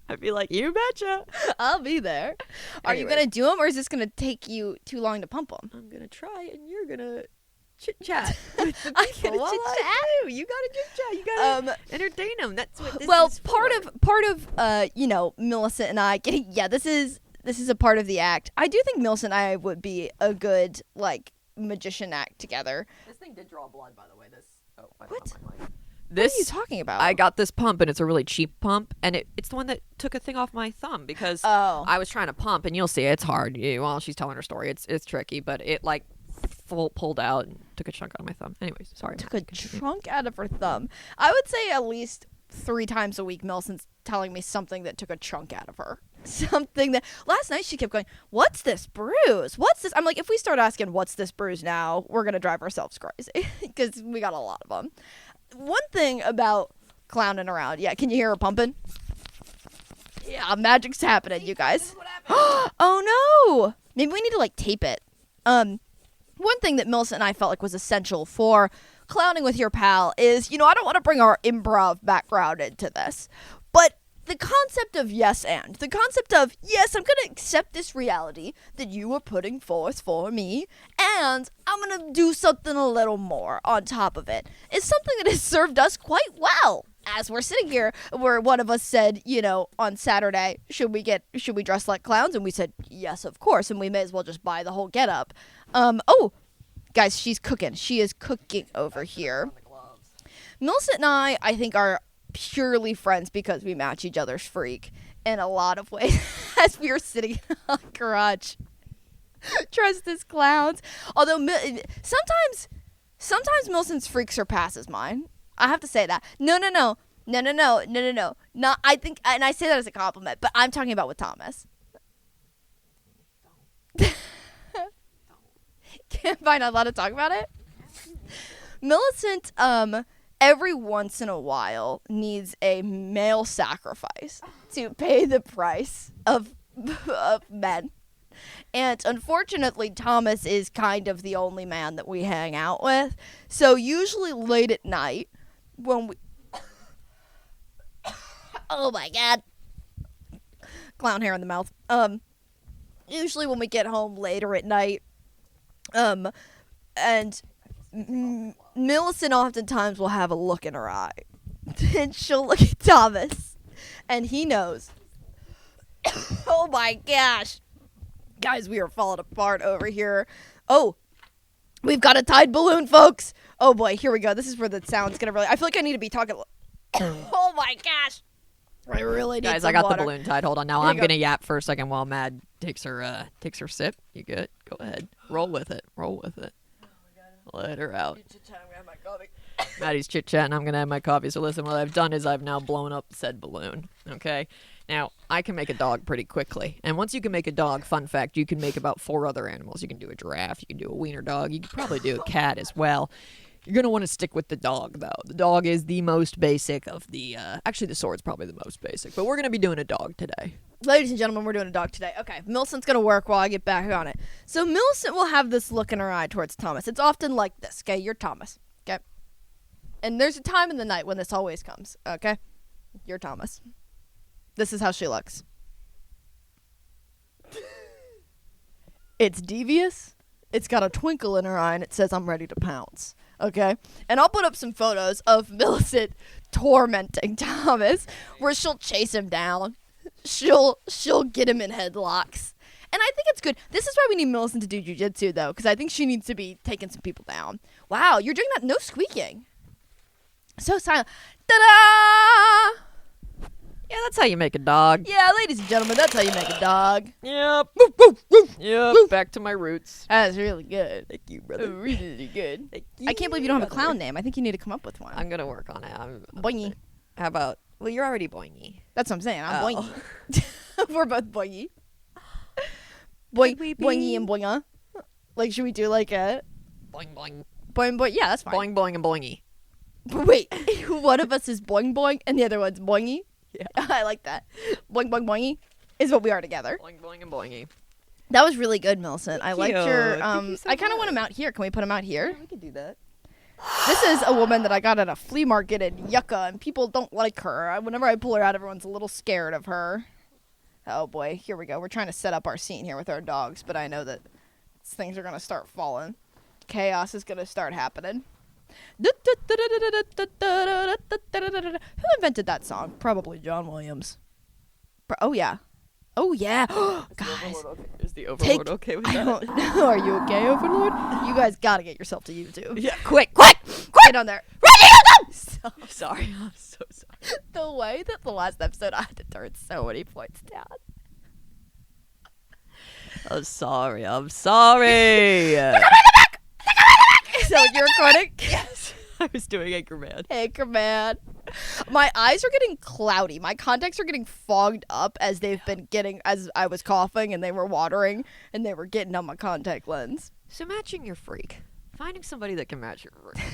B: I'd be like, you betcha.
C: I'll be there. Are you
B: Anyway.
C: going to do them, or is this going to take you too long to pump them?
B: I'm going to try, and you're going to chit-chat with the
C: I'm
B: people
C: gonna
B: while I
C: chit-chat?
B: do. You got to chit-chat. You got to entertain them. That's what this
C: Well,
B: is
C: part
B: for.
C: of Millicent and I getting, this is a part of the act. I do think Millicent and I would be a good, like, magician act together.
B: This thing did draw blood, by the way.
C: What?
B: This,
C: What are you talking about?
B: I got this pump, and it's a really cheap pump, and it's the one that took a thing off my thumb because
C: Oh.
B: I was trying to pump, and you'll see it's hard. While she's telling her story, it's tricky, but it like pulled out and took a chunk out of my thumb. Anyways, sorry.
C: Took a chunk out of her thumb. I would say at least 3 times a week Millicent's telling me something that took a chunk out of her. Something that last night she kept going, what's this bruise? What's this? I'm like, if we start asking what's this bruise now, we're going to drive ourselves crazy because we got a lot of them. One thing about Clownin Around. Yeah, can you hear her pumping? Yeah, magic's happening, you guys. Oh no! Maybe we need to like tape it. One thing that Millicent and I felt like was essential for clowning with your pal is, I don't want to bring our improv background into this, but the concept of yes and. The concept of, yes, I'm going to accept this reality that you are putting forth for me, and I'm going to do something a little more on top of it, is something that has served us quite well. As we're sitting here, where one of us said, on Saturday, should we dress like clowns? And we said, yes, of course, and we may as well just buy the whole getup. Guys, she's cooking. She is cooking over here. Millicent and I think, are purely friends because we match each other's freak in a lot of ways. As we were sitting in our garage dressed as clowns. Although sometimes Millicent's freak surpasses mine. I have to say that. No. Not, I think, and I say that as a compliment, but I'm talking about with Thomas. Can't find out allowed to talk about it? Millicent, every once in a while needs a male sacrifice to pay the price of men. And unfortunately, Thomas is kind of the only man that we hang out with. So usually late at night, when we... Oh my God. Clown hair in the mouth. Usually when we get home later at night, and Millicent oftentimes will have a look in her eye. And she'll look at Thomas, and he knows. Oh my gosh. Guys, we are falling apart over here. Oh, we've got a tied balloon, folks. Oh boy, here we go. This is where the sound's gonna really... I feel like I need to be talking... Oh my gosh. I really need
B: Guys,
C: some
B: I got
C: water.
B: the balloon tied. Hold on. Now
C: Here you
B: I'm
C: go.
B: going to yap for a second while Mad takes her sip. You good? Go ahead. Roll with it. Let her out. Maddie's chit-chatting. I'm going to have my coffee. So listen, what I've done is I've now blown up said balloon. Okay? Now, I can make a dog pretty quickly. And once you can make a dog, fun fact, you can make about 4 other animals. You can do a giraffe. You can do a wiener dog. You can probably do a cat as well. You're going to want to stick with the dog, though. The dog is the most basic of the... actually, the sword's probably the most basic. But we're going to be doing a dog today.
C: Ladies and gentlemen, we're doing a dog today. Okay, Millicent's going to work while I get back on it. So Millicent will have this look in her eye towards Thomas. It's often like this, okay? You're Thomas, okay? And there's a time in the night when this always comes, okay? You're Thomas. This is how she looks. It's devious. It's got a twinkle in her eye, and it says, I'm ready to pounce. Okay? And I'll put up some photos of Millicent tormenting Thomas, where she'll chase him down. She'll get him in headlocks. And I think it's good. This is why we need Millicent to do jujitsu, though, because I think she needs to be taking some people down. Wow, you're doing that. No squeaking. So silent. Ta-da!
B: Yeah, that's how you make a dog.
C: Yeah, ladies and gentlemen, that's how you make a dog.
B: Yep. Yep. Back to my roots.
C: That's really good.
B: Thank you, brother.
C: Really good.
B: Thank you,
C: I can't believe you don't have a
B: brother.
C: clown name. I think you need to come up with one.
B: I'm going to work on it.
C: Boingy.
B: How about... Well, you're already boingy.
C: That's what I'm saying. I'm
B: Oh.
C: boingy. We're both boingy. Boing,
B: we be-
C: boingy and boinga. Like, should we do like a
B: Boing, boing.
C: boing, boing? Yeah, that's fine.
B: Boing, boing, and boingy.
C: Wait, one of us is boing, boing, and the other one's boingy?
B: Yeah.
C: I like that. Boing, boing, boingy is what we are together.
B: Boing, boing, and boingy.
C: That was really good, Millicent. I liked
B: you.
C: your,
B: Thank you so
C: I kind of
B: much.
C: want him out here. Can we put him out here?
B: We can do that.
C: This is a woman that I got at a flea market in Yucca, and people don't like her. Whenever I pull her out, everyone's a little scared of her. Oh boy, here we go. We're trying to set up our scene here with our dogs, but I know that things are going to start falling. Chaos is going to start happening. Who invented that song? Probably John Williams. Oh yeah. Oh yeah. Guys.
B: Is the Overlord okay with
C: I
B: that?
C: don't know. Are you okay, Overlord? You guys got to get yourself to YouTube.
B: Yeah, quick, quick!
C: Get on there. So,
B: Sorry, I'm so sorry.
C: the way that the last episode I had to turn so many points down.
B: I'm sorry, I'm sorry!
C: So you're recording?
B: Yes. I was doing Anchorman.
C: Anchorman. My eyes are getting cloudy. My contacts are getting fogged up as they've been getting, as I was coughing and they were watering and they were getting on my contact lens.
B: So matching your freak. Finding somebody that can match your freak.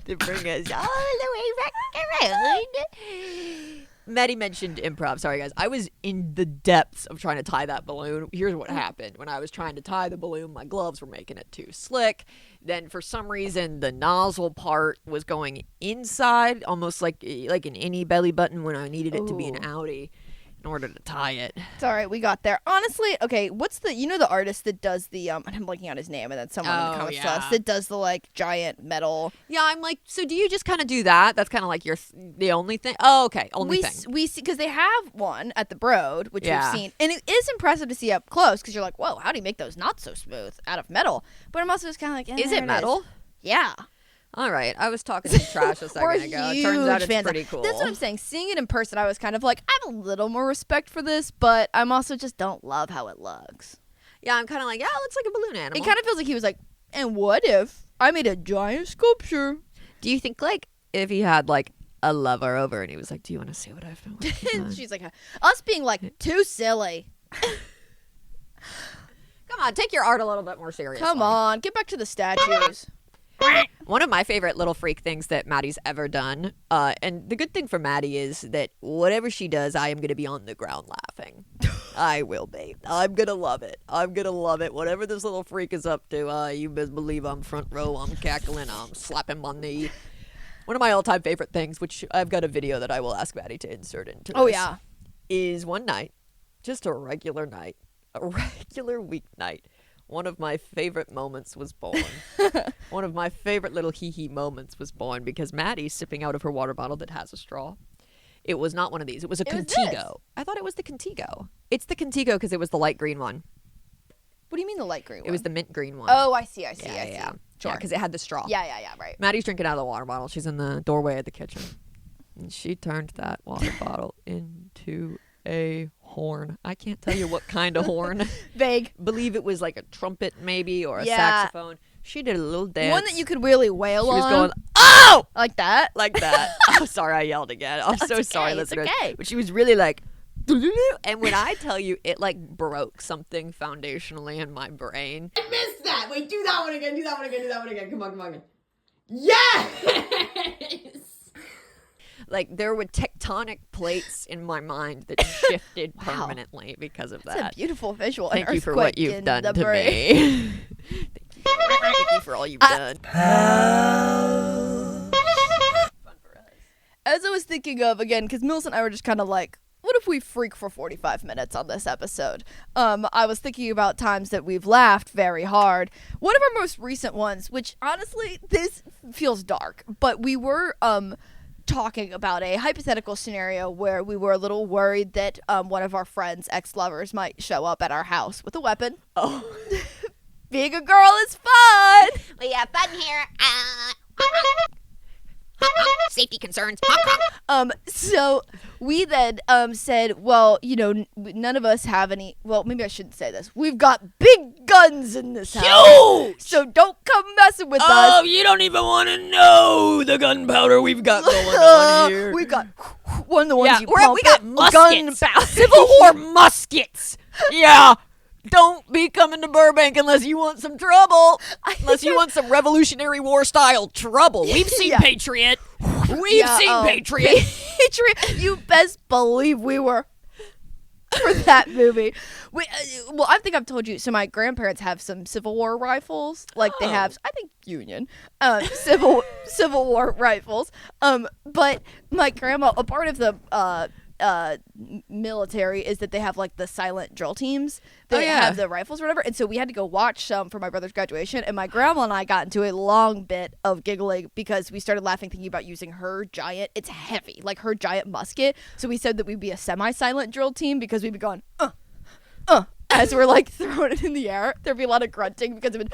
B: To bring us all the way back around. Maddie mentioned improv. Sorry, guys. I was in the depths of trying to tie that balloon. Here's what happened. When I was trying to tie the balloon, my gloves were making it too slick. Then, for some reason, the nozzle part was going inside, almost like an innie belly button when I needed it to be an outie in order to tie it.
C: It's all right. We got there. Honestly, okay, what's the, you know the artist that does the, I'm blanking on his name, and then someone in the comments
B: yeah.
C: that does the, like, giant metal.
B: Yeah, I'm like, so do you just kind of do that? That's kind of like the only thing? Oh, okay, only thing.
C: We see, because they have one at the Broad, which
B: Yeah.
C: we've seen, and it is impressive to see up close, because you're like, whoa, how do you make those not so smooth out of metal? But I'm also just kind of like,
B: Is
C: there
B: it metal?
C: Yeah.
B: All right, I was talking some trash a
C: We're
B: second ago. It turns out
C: huge
B: it's
C: fans.
B: pretty cool.
C: That's what I'm saying. Seeing it in person, I was kind of like, I have a little more respect for this, but I'm also just don't love how it looks.
B: Yeah, I'm kind of like, yeah, it looks like a balloon animal.
C: It kind of feels like he was like, and what if I made a giant sculpture?
B: Do you think, like, if he had, like, a lover over and he was like, do you want to see what I've been working on?
C: And she's like, us being like, too silly.
B: Come on, take your art a little bit more seriously.
C: Come on, get back to the statues.
B: One of my favorite little freak things that Maddie's ever done, and the good thing for Maddie is that whatever she does, I am going to be on the ground laughing. I will be. I'm going to love it. I'm going to love it. Whatever this little freak is up to, you best believe I'm front row, I'm cackling, I'm slapping my knee. One of my all-time favorite things, which I've got a video that I will ask Maddie to insert into
C: Oh,
B: this,
C: yeah.
B: is one night, just a regular night, a regular weeknight. One of my favorite moments was born. One of my favorite little hee-hee moments was born because Maddie's sipping out of her water bottle that has a straw. It was not one of these. It was a
C: was
B: Contigo.
C: this.
B: I thought it was the Contigo. It's the Contigo because it was the light green one.
C: What do you mean the light green one?
B: It was the mint green one.
C: Oh, I see. I see.
B: yeah.
C: Sure.
B: Because it had the straw.
C: Yeah, right.
B: Maddie's drinking out of the water bottle. She's in the doorway of the kitchen. And she turned that water bottle into a horn. I can't tell you what kind of horn.
C: Vague.
B: Believe it was like a trumpet maybe or a
C: Yeah.
B: saxophone. She did a little dance.
C: One that you could really wail
B: She was
C: on.
B: going, oh!
C: Like that.
B: Like that. Oh, sorry, I yelled again. I'm so sorry,
C: it's
B: listeners.
C: okay.
B: But she was really like, and when I tell you, it like broke something foundationally in my brain.
E: I missed that. Wait, do that one again. Do that one again. Do that one again. Come on, come on. Yes!
B: Like there were tectonic plates in my mind that shifted permanently because of
C: That's
B: that.
C: a beautiful visual.
B: Thank
C: An
B: you for what
C: earthquake
B: you've
C: in
B: done
C: the
B: to
C: brain.
B: me. Thank you for all you've done.
C: As I was thinking of, again, because Millicent and I were just kind of like, what if we freak for 45 minutes on this episode? I was thinking about times that we've laughed very hard. One of our most recent ones, which honestly, this feels dark, but we were talking about a hypothetical scenario where we were a little worried that one of our friends' ex-lovers might show up at our house with a weapon. Oh. Being a girl is fun!
D: We have fun here. Safety concerns.
C: So we then said, well, you know, none of us have any. Well, maybe I shouldn't say this. We've got big guns in this house, so don't come messing with us.
B: Oh, you don't even want to know the gunpowder we've got going on here.
C: We've got one of the ones you
B: we
C: pump
B: got
C: it,
B: muskets.
C: gunpowder.
B: Civil War muskets. Yeah. Don't be coming to Burbank unless you want some trouble. Unless you want some Revolutionary War style trouble. We've seen
C: Yeah.
B: Patriot. We've seen Patriot.
C: Patriot. You best believe we were for that movie. Well, I think I've told you. So my grandparents have some Civil War rifles. Like they have, I think Union, Civil War rifles. But my grandma, a part of the military is that they have like the silent drill teams. They have the rifles or whatever, and so we had to go watch some for my brother's graduation, and my grandma and I got into a long bit of giggling because we started laughing thinking about using her giant, it's heavy, like her giant musket. So we said that we'd be a semi-silent drill team because we'd be going as we're like throwing it in the air. There'd be a lot of grunting because it would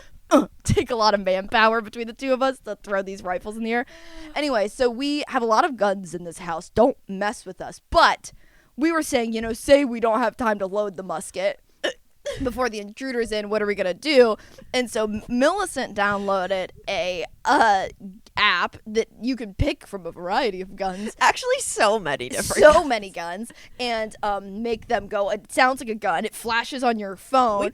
C: take a lot of manpower between the two of us to throw these rifles in the air. Anyway, so we have a lot of guns in this house. Don't mess with us. But we were saying, you know, say we don't have time to load the musket before the intruder's in, what are we going to do? And so Millicent downloaded a app that you can pick from a variety of guns.
B: Actually, so many different
C: So many guns. And make them go. It sounds like a gun. It flashes on your phone.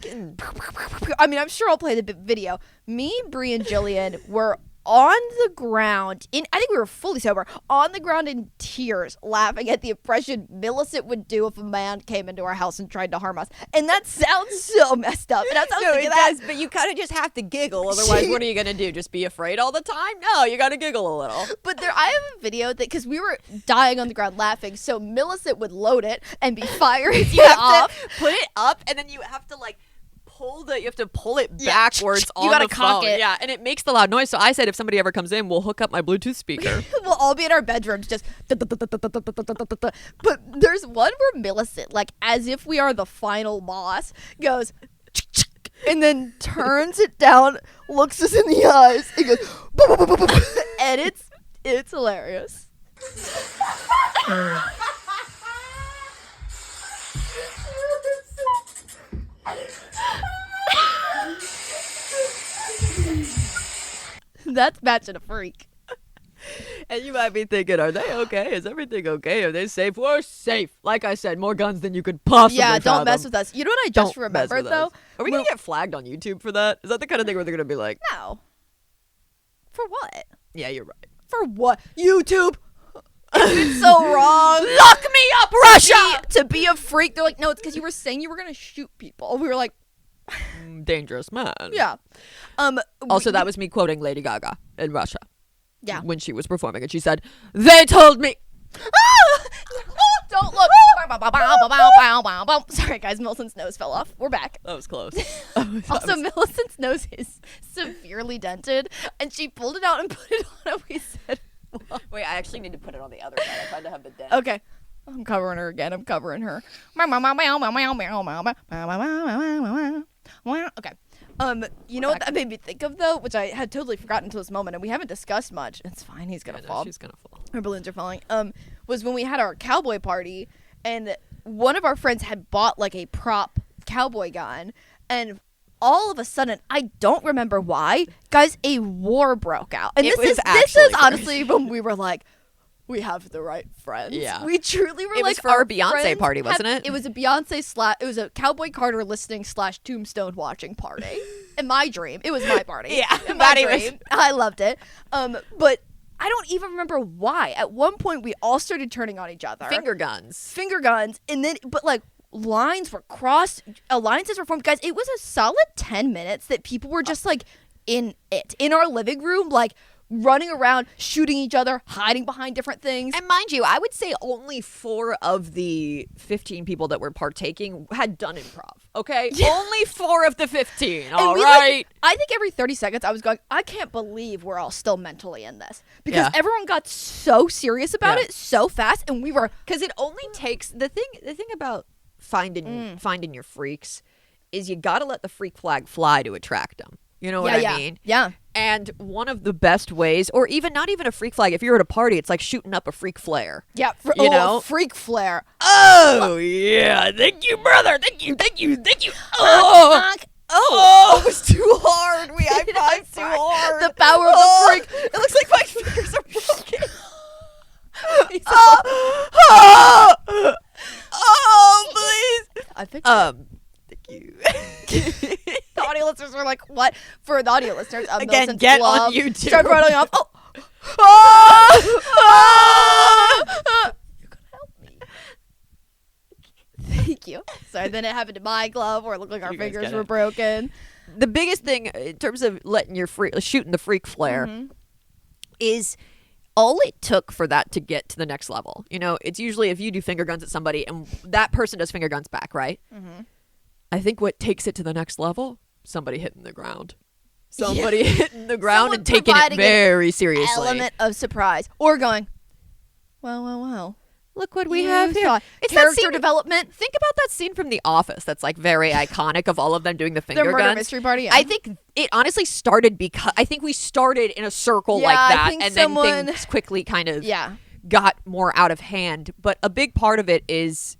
C: I mean, I'm sure I'll play the video. Me, Bree, and Jillian were on the ground I think we were fully sober, on the ground in tears, laughing at the impression Millicent would do if a man came into our house and tried to harm us. And that sounds so messed up. And that's how I was thinking that.
B: But you kind of just have to giggle. Otherwise, what are you going to do? Just be afraid all the time? No, you got to giggle a little.
C: But I have a video that, because we were dying on the ground laughing, so Millicent would load it and be firing
B: You
C: it
B: have
C: off.
B: to put it up, and then you have to like you have to pull it backwards on
C: gotta
B: the
C: cock
B: phone.
C: it.
B: Yeah, and it makes the loud noise. So I said if somebody ever comes in, we'll hook up my Bluetooth speaker.
C: We'll all be in our bedrooms just but there's one where Millicent, like as if we are the final boss, goes and then turns it down, looks us in the eyes, and goes and it's hilarious. That's matching a freak.
B: And you might be thinking, are they okay? Is everything okay? Are they safe? We're safe. Like I said, more guns than you could possibly
C: Yeah, don't mess
B: fathom.
C: with us. You know what I just
B: Don't mess
C: remembered
B: with
C: though?
B: us. Are we going to get flagged on YouTube for that? Is that the kind of thing where they're going to be like,
C: No. For what?
B: yeah, you're right.
C: For what? YouTube. It's so wrong.
B: Lock me up, Russia!
C: To be a freak. They're like, no, it's because you were saying you were gonna shoot people. We were like,
B: Dangerous man.
C: yeah.
B: Also, that was me quoting Lady Gaga in Russia.
C: Yeah.
B: When she was performing, and she said, "They told me."
C: Don't look. Sorry, guys. Millicent's nose fell off. We're back.
B: That was close.
C: Also, Millicent's nose is severely dented, and she pulled it out and put it on, and we said, what?
B: Wait, I actually need to put it on the other side. I tried to have the dent.
C: Okay. I'm covering her again. I'm covering her. Okay. You know what that made me think of though, which I had totally forgotten until this moment, and we haven't discussed much. It's fine. He's gonna fall.
B: She's gonna fall.
C: Her balloons are falling. Was when we had our cowboy party, and one of our friends had bought like a prop cowboy gun, and all of a sudden, I don't remember why, guys, a war broke out. And
B: It
C: this
B: was
C: is
B: actually
C: honestly when we were like, we have the right friends.
B: Yeah.
C: We truly were
B: It
C: like,
B: was for our
C: our
B: Beyonce
C: friends
B: party, wasn't it?
C: It was a Beyonce it was a Cowboy Carter listening / Tombstone watching party. In my dream. It was my party.
B: Yeah,
C: In my
B: Maddie was-
C: dream. I loved it. But I don't even remember why. At one point, we all started turning on each other.
B: Finger guns.
C: Finger guns. And then, but like, lines were crossed, alliances were formed. Guys, it was a solid 10 minutes that people were just like in our living room, like running around, shooting each other, hiding behind different things.
B: And mind you, I would say only 4 of the 15 people that were partaking had done improv. Okay, only 4 of the 15. All
C: we,
B: right.
C: I think every 30 seconds I was going, I can't believe we're all still mentally in this, because
B: Yeah.
C: everyone got so serious about
B: Yeah.
C: it so fast, and we were
B: Because it only takes the thing about finding your freaks is you got to let the freak flag fly to attract them. You know what I mean?
C: Yeah.
B: And one of the best ways, or even not even a freak flag, if you're at a party, it's like shooting up a freak flare.
C: Yeah.
B: You know?
C: Freak flare.
B: Oh yeah, thank you, brother. Thank you. Oh, it was too hard. We high fived too hard.
C: The power of the freak.
B: It looks like my fingers are broken. Please.
C: I think
B: Thank you.
C: the audio listeners were like, what? For the audio listeners,
B: Again,
C: Millicent's
B: get on
C: glove
B: YouTube.
C: started rattling off. You're gonna help me. Thank you. Sorry, then it happened to my glove where it looked like our
B: You guys
C: fingers
B: get
C: were
B: it.
C: broken.
B: The biggest thing in terms of letting your shooting the freak flare is all it took for that to get to the next level. You know, it's usually if you do finger guns at somebody and that person does finger guns back, right? I think what takes it to the next level, somebody hitting the ground. Somebody hitting the ground
C: Someone
B: and taking it
C: providing an
B: very seriously.
C: Element of surprise. Or going, well.
B: Look what we have here.
C: saw
B: It's that
C: character
B: scene-
C: development.
B: Think about that scene from The Office that's like very iconic of all of them doing the finger
C: Their murder
B: guns.
C: mystery party. Yeah.
B: I think it honestly started because I think we started in a circle
C: Yeah,
B: like
C: I
B: that,
C: think
B: and
C: someone-
B: then things quickly kind of
C: Yeah.
B: got more out of hand. But a big part of it is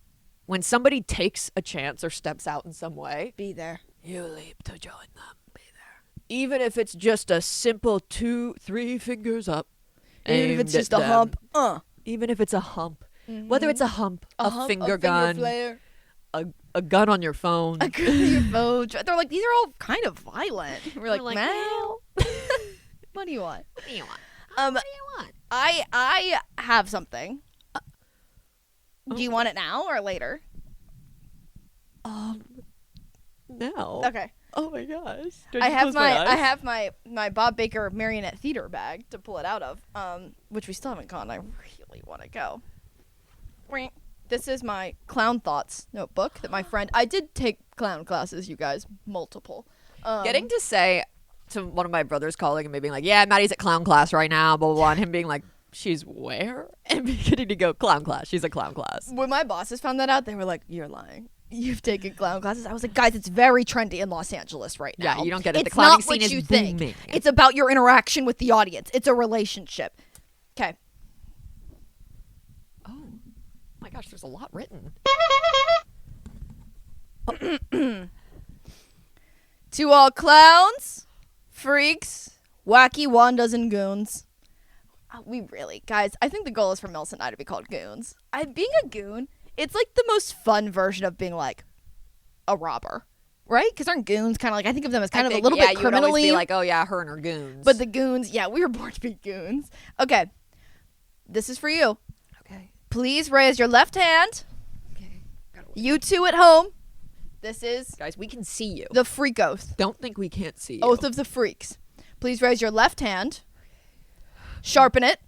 B: when somebody takes a chance or steps out in some way,
C: Be there.
B: you leap to join them. Be there, even if it's just a simple 2-3 fingers up.
C: Even if it's
B: aimed
C: just
B: at
C: a
B: them.
C: hump.
B: Even if it's a hump. Whether it's a hump, a
C: Hump,
B: finger gun,
C: flare.
B: a gun on your phone.
C: A gun on your phone. They're like, these are all kind of violent. We're like,
B: like,
C: well, what do you want?
B: What do you want?
C: Um,
B: What do you want?
C: I have something. Do you want it now or later?
B: No.
C: Okay.
B: Oh my gosh.
C: I have my Bob Baker marionette theater bag to pull it out of, which we still haven't gone. I really want to go. This is my clown thoughts notebook that my friend. I did take clown classes, you guys, multiple.
B: Getting to say to one of my brothers calling and me being like, yeah, Maddie's at clown class right now, blah, blah, blah, and him being like, she's where? And me getting to go, clown class. She's at clown class.
C: When my bosses found that out, they were like, "You're lying. You've taken clown classes." I was like, "Guys, it's very trendy in Los Angeles right now.
B: Yeah, you don't get it. The
C: It's
B: clowning
C: not
B: scene
C: what
B: is
C: you think.
B: booming.
C: It's about your interaction with the audience. It's a relationship." Okay.
B: Oh my gosh, there's a lot written.
C: To all clowns, freaks, wacky wandas, and goons. We really, guys, I think the goal is for Millicent and I to be called goons. Being a goon, it's like the most fun version of being like a robber, right? Because aren't goons kind of like, I think of them as kind of a little bit
B: you would always
C: criminally.
B: be like, oh yeah, her and her goons.
C: But the goons, yeah, we were born to be goons. Okay, this is for you.
B: okay.
C: Please raise your left hand.
B: Okay.
C: You two at home. This is
B: Guys, we can see you.
C: the freak oath.
B: Don't think we can't see you.
C: Oath of the freaks. Please raise your left hand. Sharpen it.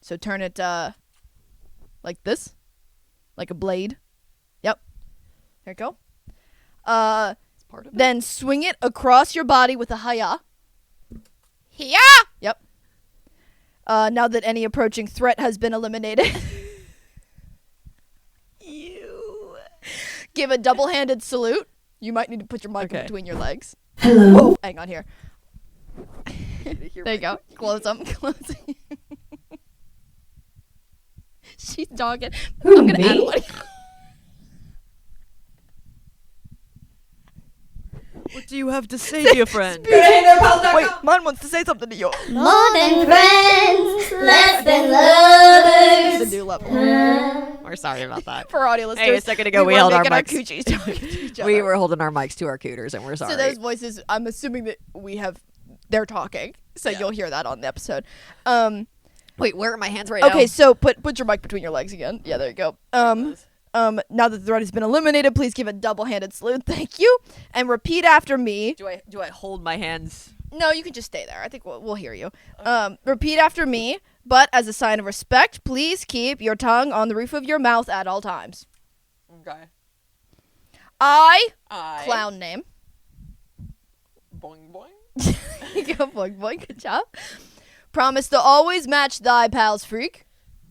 C: So turn it like this. Like a blade. Yep. There you go.
B: It's part of it.
C: Then swing it across your body with a hiya.
D: Yeah.
C: Yep. Now that any approaching threat has been eliminated.
B: You.
C: Give a double-handed salute. You might need to put your mic
B: Okay.
C: between your legs.
A: Hello.
C: Whoa, hang on here. There you go. Close them. Close. She's dogging.
A: Who,
C: I'm gonna add
A: me?
C: one.
B: do you have to say, dear friend?
C: Wait, mine wants to say something to you.
F: More than friends, less than lovers.
C: The new level.
B: We're sorry about that.
C: For audio listeners,
B: Hey, a second ago we
C: were
B: held our
C: making our
B: mics.
C: coochies talking to each other.
B: We were holding our mics to our cooters, and we're sorry.
C: So those voices, I'm assuming that they're talking. So you'll hear that on the episode.
B: Wait, where are my hands right now?
C: Okay, so put your mic between your legs again. Yeah, there you go. Now that the threat has been eliminated, please give a double-handed salute. Thank you. And repeat after me.
B: Do I hold my hands?
C: No, you can just stay there. I think we'll hear you. Repeat after me, but as a sign of respect, please keep your tongue on the roof of your mouth at all times.
B: Okay.
C: I
B: I
C: clown name.
B: boing boing.
C: You go, boing, boing. Good job. Promise to always match thy pal's freak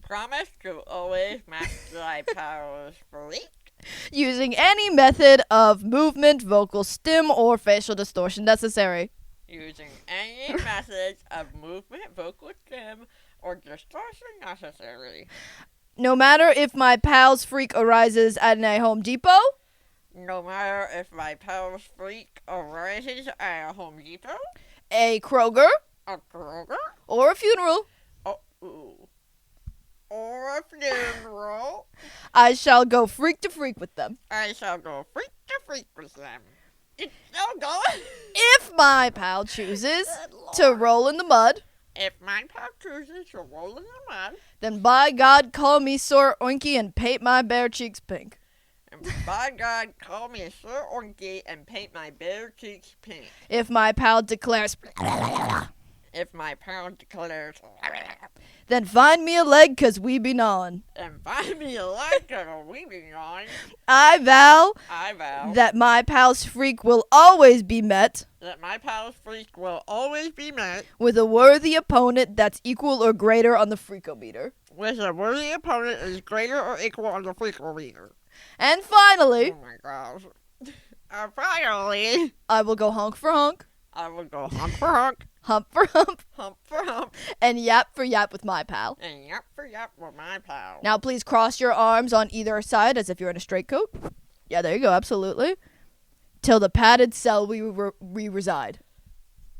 B: Promise to always match thy powers freak.
C: using any method of movement, vocal stim, or facial distortion necessary.
B: Using any methods of movement, vocal stim, or distortion necessary.
C: No matter if my pal's freak arises at a Home Depot,
B: No matter if my powers freak arises at a Home Depot,
C: a Kroger,
B: a Kroger,
C: or a funeral,
B: or a funeral,
C: I shall go freak to freak with them.
B: I shall go freak to freak with them. It's so good.
C: If my pal chooses to roll in the mud,
B: If my pal chooses to roll in the mud,
C: then by God call me sore oinky and paint my bare cheeks pink.
B: and by God, call me Sir Oinky and paint my bare cheeks pink.
C: If my pal declares,
B: If my pal declares,
C: then find me a leg 'cause we be gnawin'.
B: and find me a like a weeping on,
C: I vow
B: I vow
C: that my pal's freak will always be met
B: that my pal's freak will always be met
C: with a worthy opponent that's equal or greater on the freakometer.
B: with a worthy opponent is greater or equal on the freakometer.
C: And finally,
B: Oh my gosh. Finally,
C: I will go honk for honk,
B: I will go hump for hump,
C: hump for hump,
B: hump for hump,
C: and yap for yap with my pal.
B: and yap for yap with my pal.
C: Now please cross your arms on either side as if you're in a straight coat. Yeah, there you go, absolutely. Till the padded cell we reside.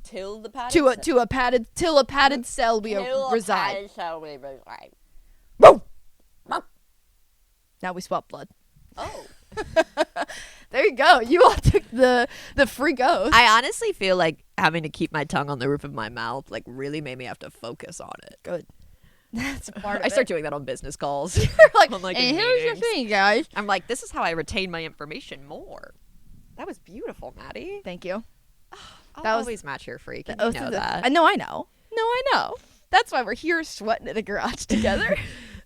B: Till the padded
C: Till a padded cell we reside.
B: Shall we reside?
C: Woo! Now we swap blood.
B: Oh.
C: There you go. You all took the freak oath.
B: I honestly feel like having to keep my tongue on the roof of my mouth like really made me have to focus on it.
C: Good. That's a part of
B: I start doing that on business calls.
C: You're like,
B: I'm like,
C: and
B: in
C: here's your
B: meetings.
C: thing, guys.
B: I'm like, this is how I retain my information more. That was beautiful, Maddie.
C: Thank you.
B: I'll
C: That was
B: always match your freak.
C: The
B: And you
C: oath
B: know
C: of the-
B: that.
C: I know. No, I know. That's why we're here sweating in the garage together.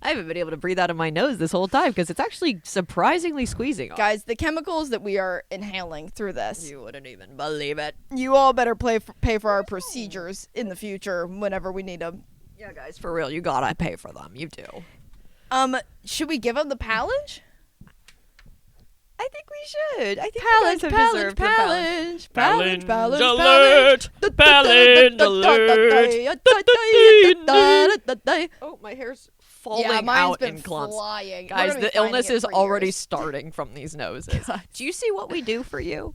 B: I haven't been able to breathe out of my nose this whole time because it's actually surprisingly squeezing on.
C: Guys, the chemicals that we are inhaling through this,
B: You wouldn't even believe it.
C: you all better pay for our procedures in the future whenever we need them.
B: Yeah, guys, for real, you gotta pay for them. You do.
C: Should we give them the challenge?
B: I think we should. I think you guys have deserved the challenge.
A: Challenge alert! Challenge alert!
B: Oh, my hair's falling
C: Yeah, mine's
B: out
C: been
B: in clumps.
C: flying. We're
B: Guys,
C: gonna be
B: the illness
C: finding it
B: is
C: for
B: already
C: years.
B: starting from these noses. Do you see what we do for you?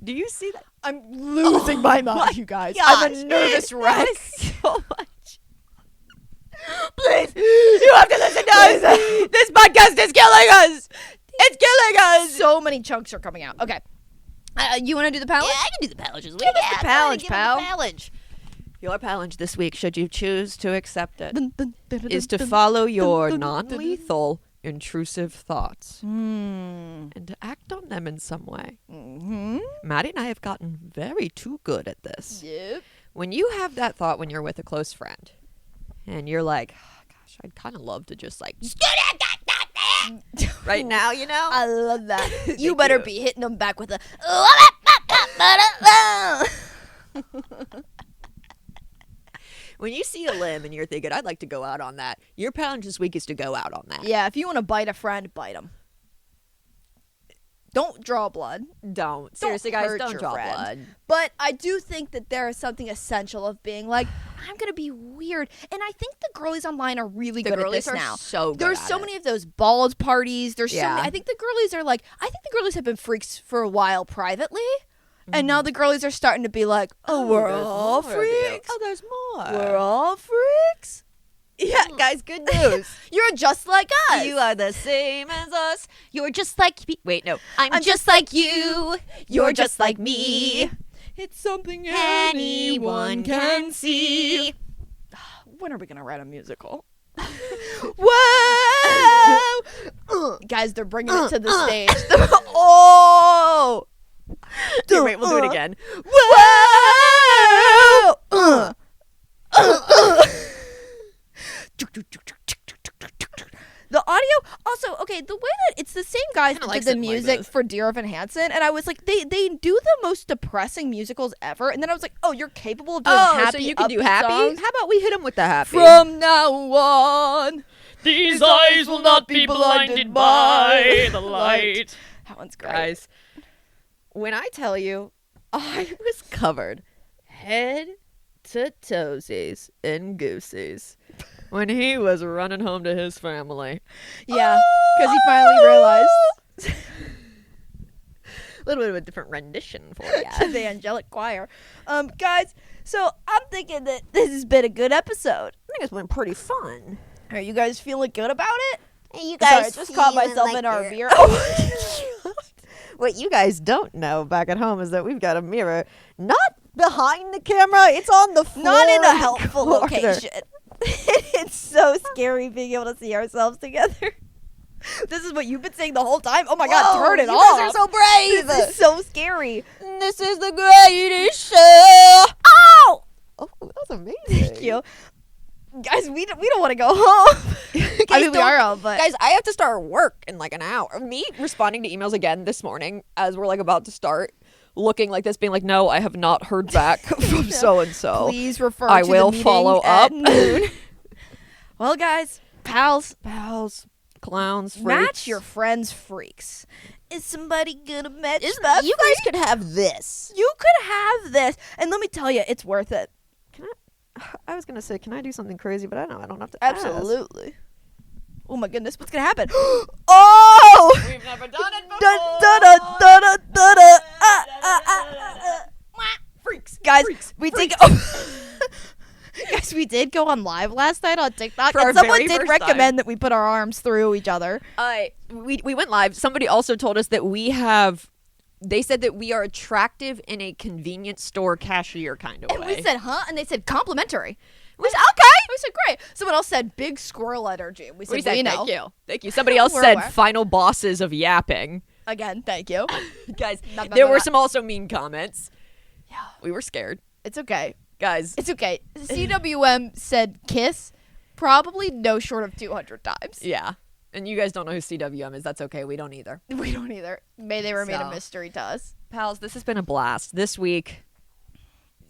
B: Do you see that?
C: I'm losing my mind, you guys.
B: Gosh,
C: I'm a nervous wreck.
B: so much.
C: Please, you have to listen to us. This podcast is killing us. It's killing us. So many chunks are coming out. Okay. You want to do the challenge?
B: Yeah, I can do the challenge this week.
C: Give us the challenge, pal.
B: Challenge. Your challenge this week, should you choose to accept it, is to follow your non-lethal, intrusive thoughts and to act on them in some way.
C: Mm-hmm.
B: Maddie and I have gotten very too good at this.
C: Yep.
B: When you have that thought when you're with a close friend, and you're like, oh, gosh, I'd kind of love to just like right now, you know?
C: I love that. You
B: Thank
C: better
B: you.
C: be hitting them back with a.
B: When you see a limb and you're thinking, I'd like to go out on that, your challenge this week is to go out on that.
C: Yeah, if you want to bite a friend, bite them. Don't draw blood.
B: Don't. Seriously, guys,
C: hurt
B: don't
C: your
B: draw
C: friend.
B: blood.
C: But I do think that there is something essential of being like, I'm going to be weird. And I think the girlies online are really
B: The
C: good at
B: girlies
C: this
B: are
C: now.
B: so good
C: There's
B: at
C: so
B: it.
C: many of those bald parties. There's so
B: Yeah.
C: many. I think the girlies are like, I think the girlies have been freaks for a while privately. And now the girlies are starting to be like, oh, we're all freaks.
B: Oh, there's more.
C: We're all freaks.
B: Yeah, guys, good news.
C: You're just like us.
B: You are the same as us.
F: You're just like me.
B: Wait, no.
F: I'm just like you. You're just like me.
A: It's something
F: Anyone can see.
C: When are we going to write a musical? Whoa! Guys, they're bringing it to the stage. Oh!
B: Okay, wait, we'll do it again.
C: Whoa! The audio also, okay, the way that it's the same guys that did the music for Dear Evan Hansen, and I was like, they do the most depressing musicals ever, and then I was like, oh, you're capable of doing happy,
B: so you can do
C: upbeat
B: happy?
C: songs?
B: How about we hit him with the happy?
C: From now on,
A: These eyes will not be blinded by the light.
C: that one's great.
B: Guys, when I tell you, I was covered head to toesies in goosies when he was running home to his family.
C: Yeah, because he finally realized
B: A little bit of a different rendition for you.
C: to the angelic choir. Guys, so I'm thinking that this has been a good episode.
B: I think it's been pretty fun.
C: Are you guys feeling good about it?
F: Hey, you
C: Sorry, I
F: guys
C: just caught
F: feeling
C: myself
F: like
C: in our
F: you're-
C: mirror.
B: What you guys don't know back at home is that we've got a mirror not behind the camera, it's on the floor.
C: Not in a
B: the
C: helpful
B: corner.
C: location. It's so scary being able to see ourselves together. This is what you've been saying the whole time. Oh my God,
B: Whoa,
C: turn it
B: you
C: off.
B: guys are so brave.
C: This is so scary.
B: This is the greatest show.
C: Ow!
B: Oh, that was amazing.
C: Thank you. Guys, we don't want to go home. I mean, we are home, but
B: Guys, I have to start work in like an hour. Me responding to emails again this morning as we're like about to start, looking like this, being like, no, I have not heard back from so and so.
C: please refer
B: I
C: to
B: will
C: the meeting
B: follow
C: at
B: up.
C: noon. Well, guys, pals,
B: Clowns, freaks.
C: match your friends' freaks. Is somebody gonna match my
B: You guys could have this.
C: You could have this, and let me tell you, it's worth it.
B: I was gonna say, can I do something crazy? But I don't have to. ask.
C: Absolutely. Oh my goodness, what's gonna happen? Oh!
A: We've never done it before.
C: Dun, dun, dun, dun, dun, dun, dun.
B: Freaks,
C: Guys,
B: freaks,
C: we
B: freaks.
C: did. Guys, we did go on live last night on TikTok,
B: For our
C: and someone
B: very
C: did
B: first
C: recommend that we put our arms through each other.
B: We went live. Somebody also told us that we have. They said that we are attractive in a convenience store cashier kind of
C: And
B: way.
C: we said, huh? And they said complimentary.
B: We said, okay.
C: We said, great. Someone else said big squirrel energy. We said, we know.
B: Thank you. Somebody else
C: We're
B: said
C: aware.
B: final bosses of yapping.
C: Again, thank you.
B: Guys,
C: Not
B: there were
C: that.
B: some also mean comments.
C: Yeah.
B: We were scared.
C: It's okay.
B: Guys,
C: It's okay. CWM said kiss probably no short of 200 times.
B: yeah. And you guys don't know who CWM is. That's okay. We don't either.
C: We don't either. May they remain a
B: So.
C: mystery to us.
B: Pals, this has been a blast. This week,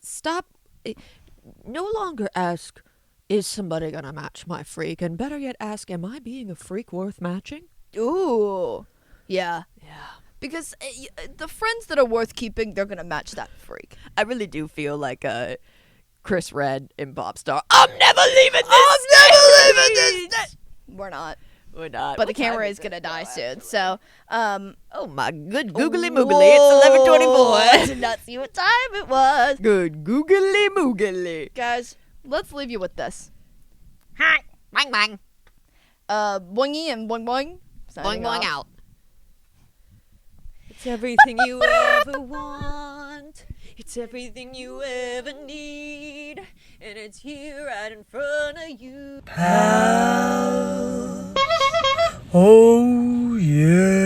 B: stop. No longer ask, is somebody going to match my freak? And better yet, ask, am I being a freak worth matching?
C: Ooh. Yeah.
B: Yeah.
C: Because the friends that are worth keeping, they're going to match that freak.
B: I really do feel like Chris Red in Bob Star. I'm never leaving this.
C: We're not.
B: We're not.
C: But the
B: What time
C: camera is
B: it?
C: going to die soon. So,
B: Oh my good googly moogly. It's 11:24.
C: I did not see what time it was.
B: Good googly moogly.
C: Guys, let's leave you with this.
F: Hi. Bang bang.
C: Boingy and boing boing.
F: Boing
C: Signing
F: boing
C: off.
F: out.
B: It's everything you ever want. It's everything you ever need. And it's here right in front of you.
G: Oh, yeah.